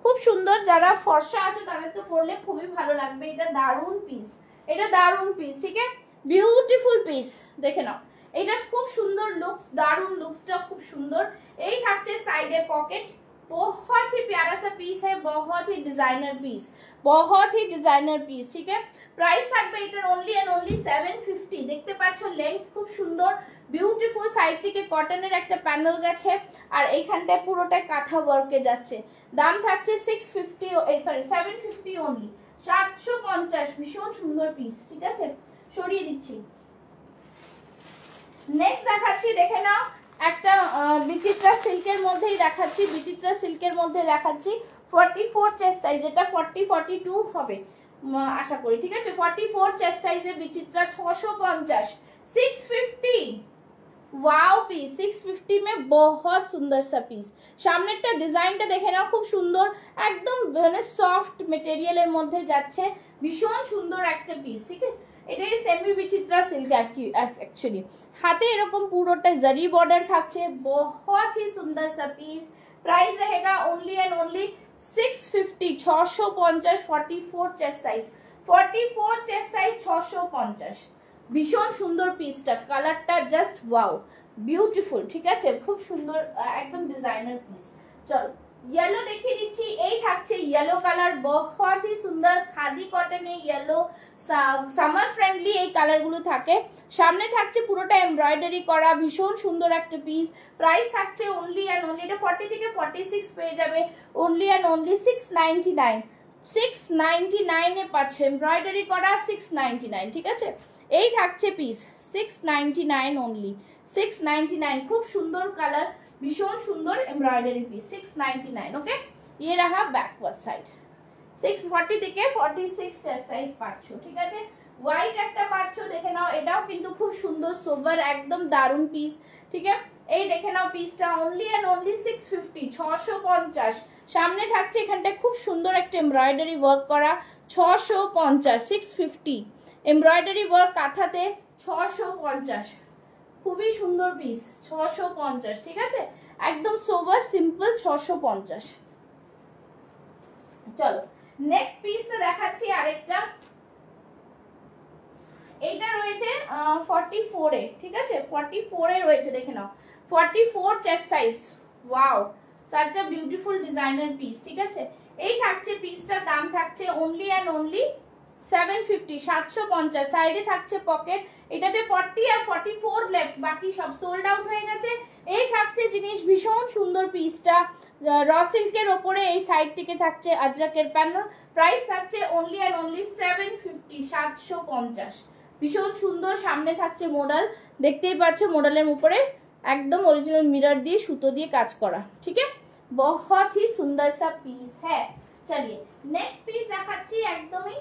খুব সুন্দর, যারা ফর্সা আছে তাদের তো পরলে খুবই ভালো লাগবে, এটা দারুন পিস, এটা দারুন পিস, ঠিক আছে বিউটিফুল পিস, দেখে নাও এটা খুব সুন্দর লুকস, দারুন লুকসটা খুব সুন্দর। এই থাকছে সাইডে পকেট, बहुत ही प्यारा सा पीस है, बहुत ही डिजाइनर पीस, बहुत ही डिजाइनर पीस, ठीक है প্রাইস থাকবে এটার অনলি এন্ড অনলি 750। দেখতে পাচ্ছ লেন্থ খুব সুন্দর, বিউটিফুল, সাইড থেকে কটনের একটা প্যানেল গেছে, আর এইখানটায় পুরোটা কাঁথা ওয়ার্কে যাচ্ছে, দাম থাকছে 750 অনলি, 750, ভীষণ সুন্দর পিস, ঠিক আছে সরিয়ে দিচ্ছি। নেক্সট দেখাচ্ছি দেখে নাও, একটা বিচিত্রা সিল্কের মধ্যেই দেখাচ্ছি, বিচিত্রা সিল্কের মধ্যে দেখাচ্ছি 44 চেস্ট সাইজ, এটা 40, 42 হবে আশা করি, ঠিক আছে 44 চেস্ট সাইজে বিচিত্রা 650, 650 वाओ पीस, 650 में बहुत सुंदर सा पीस। সামনেরটা ডিজাইনটা দেখে নাও খুব সুন্দর, একদম মানে সফট মেটেরিয়ালের মধ্যে যাচ্ছে, ভীষণ সুন্দর একটা পিস, ঠিক আছে এটাই সেমি বিচিত্রা সিল্ক एक्चुअली, हाथे এরকম পুরোটা জরি বর্ডার থাকছে, बहुत ही सुंदर सा पीस। प्राइस रहेगा only and only 650, 650, 44 chest size, 44 chest size 650, ভীষণ সুন্দর পিসটা, কালারটা জাস্ট ওয়াও বিউটিফুল, ঠিক আছে খুব সুন্দর একদম ডিজাইনার পিস। চলো येलो দেখিয়ে দিচ্ছি, এই থাকছে येलो কালার, बहुत ही সুন্দর খাদি কটনে येलो, সামার ফ্রেন্ডলি এই কালারগুলো থাকে, সামনে থাকছে পুরোটা এমব্রয়ডারি করা, ভীষণ সুন্দর একটা পিস। প্রাইস থাকছে অনলি অ্যান্ড অনলি, এটা 40 থেকে 46 পেয়ে যাবে, অনলি অ্যান্ড অনলি 699, 699 এ পাচ্ছ, এমব্রয়ডারি করা 699, ঠিক আছে এই থাকছে পিস 699 অনলি, 699, খুব সুন্দর কালার, ভীষণ সুন্দর এমব্রয়ডারি পিস 699। ওকে ये रहा बैकवर्ड साइड, 640 থেকে 46 চেস্ট সাইজ পাচ্ছ, ঠিক আছে হোয়াইট একটা পাচ্ছ, দেখে নাও এটাও কিন্তু খুব সুন্দর সোবার একদম দারুন পিস, ঠিক আছে এই দেখে নাও পিসটা অনলি এন্ড অনলি 650, 650। সামনে থাকছে এখানটা খুব সুন্দর একটা এমব্রয়ডারি ওয়ার্ক করা, 650, 650 এমব্রয়ডারি ওয়ার্ক কাঁথাতে 650, খুবই সুন্দর পিস 650, ঠিক আছে একদম সোবার সিম্পল 650। চলো নেক্সট পিসটা দেখাচ্ছি আরেকটা, এইটা রয়েছে 44 এ, ঠিক আছে 44 এ রয়েছে, দেখে নাও 44 chest size, wow such a beautiful designer piece, ঠিক আছে এই থাকছে পিসটার দাম থাকছে অনলি অ্যান্ড অনলি 750 750 সাইডে থাকছে পকেট। এটাতে 40 আর 44 লেফট, বাকি সব সোল্ড আউট হয়ে গেছে। এই থাকছে জিনিস, ভীষণ সুন্দর পিসটা র সিল্কের ওপরে এই সাইড থেকে থাকছে আজরাকের প্যানেল। প্রাইস থাকছে অনলি অ্যান্ড অনলি 750 750। ভীষণ সুন্দর, সামনে থাকছে মডেল, দেখতেই পাচ্ছ মডেলের উপরে একদম অরিজিনাল মিরর দিয়ে সুতো দিয়ে কাজ করা। ঠিক আছে, बहुत ही सुंदर सा पीस है। चलिए नेक्स्ट पीस দেখাচ্ছি একদমই,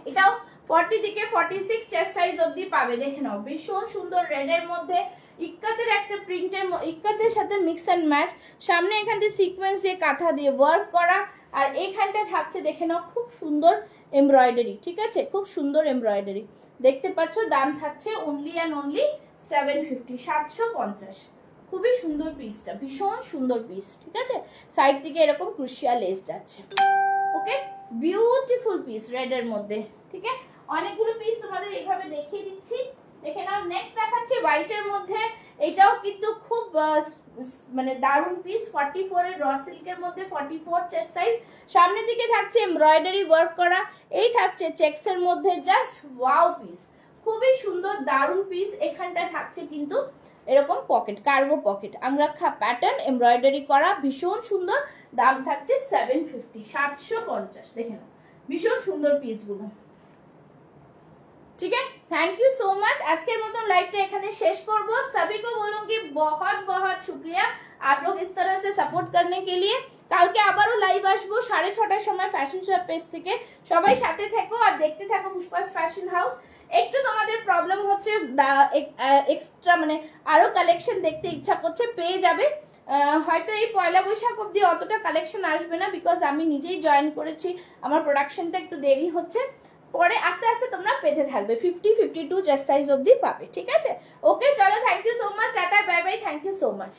এটাও 40 থেকে 46 চেস্ট সাইজ অবধি পাবে। দেখে নাও, ভীষণ সুন্দর রেডের মধ্যে ইক্কাতের একটা প্রিন্টের, ইক্কাতের সাথে মিক্স অ্যান্ড ম্যাচ। সামনে এখান থেকে সিকোয়েন্স দিয়ে কাঁথা দিয়ে ওয়ার্ক করা, আর এইখানটা থাকছে দেখে নাও খুব সুন্দর এমব্রয়ডারি। ঠিক আছে, খুব সুন্দর এমব্রয়ডারি দেখতে পাচ্ছ। দাম থাকছে অনলি অ্যান্ড অনলি 750 750। খুবই সুন্দর পিসটা, ভীষণ সুন্দর পিস। ঠিক আছে, সাইড থেকে এরকম ক্রুশিয়া লেস যাচ্ছে। ওকে, বিউটিফুল পিস রেডের মধ্যে। ঠিক আছে, অনেকগুলো পিস তোমাদের এইভাবে দেখিয়ে দিচ্ছি, দেখে নাও। নেক্সট দেখাচ্ছি হোয়াইটের মধ্যে, এটাও কিন্তু খুব মানে দারুণ পিস। 44 এর র সিল্কের মধ্যে 44 চেস্ট সাইজ। সামনের দিকে থাকছে এমব্রয়ডারি ওয়ার্ক করা, এই থাকছে চেক্সের মধ্যে, জাস্ট ওয়াও পিস, খুবই সুন্দর দারুণ পিস। এখানটা থাকছে কিন্তু এরকম pocket, cargo pocket, angrakha pattern embroidery করা, ভীষণ সুন্দর। দাম থাকছে 750 750। দেখে নাও, ভীষণ সুন্দর পিসগুলো। ठीक है, थैंक यू सो मच। आज के मतलब लाइव एखाने शेष करब। सभी को बोलूंगी बहुत बहुत शुक्रिया आप लोग इस तरह से सपोर्ट करने के लिए। কালকে আবারও লাইভ আসবো 6:30টার সময় ফ্যাশন শপ পেজ থেকে। সবাই সাথে থেকো আর দেখতে থাকো পুষ্পাস ফ্যাশন হাউস। একটু তোমাদের প্রবলেম হচ্ছে, এক্সট্রা মানে আরো কালেকশন দেখতে ইচ্ছা করছে, পেয়ে যাবে। হয়তো এই পয়লা বৈশাখ অবধি অতটা কালেকশন আসবে না, বিকজ আমি নিজেই জয়েন করেছি, আমার প্রোডাকশনটা একটু দেরি হচ্ছে। পরে আস্তে আস্তে তোমরা পেতে থাকবে, 50 52 চেস্ট সাইজ অবধি পাবে। ঠিক আছে, ওকে চলো, thank you so much, tata bye bye, thank you so much.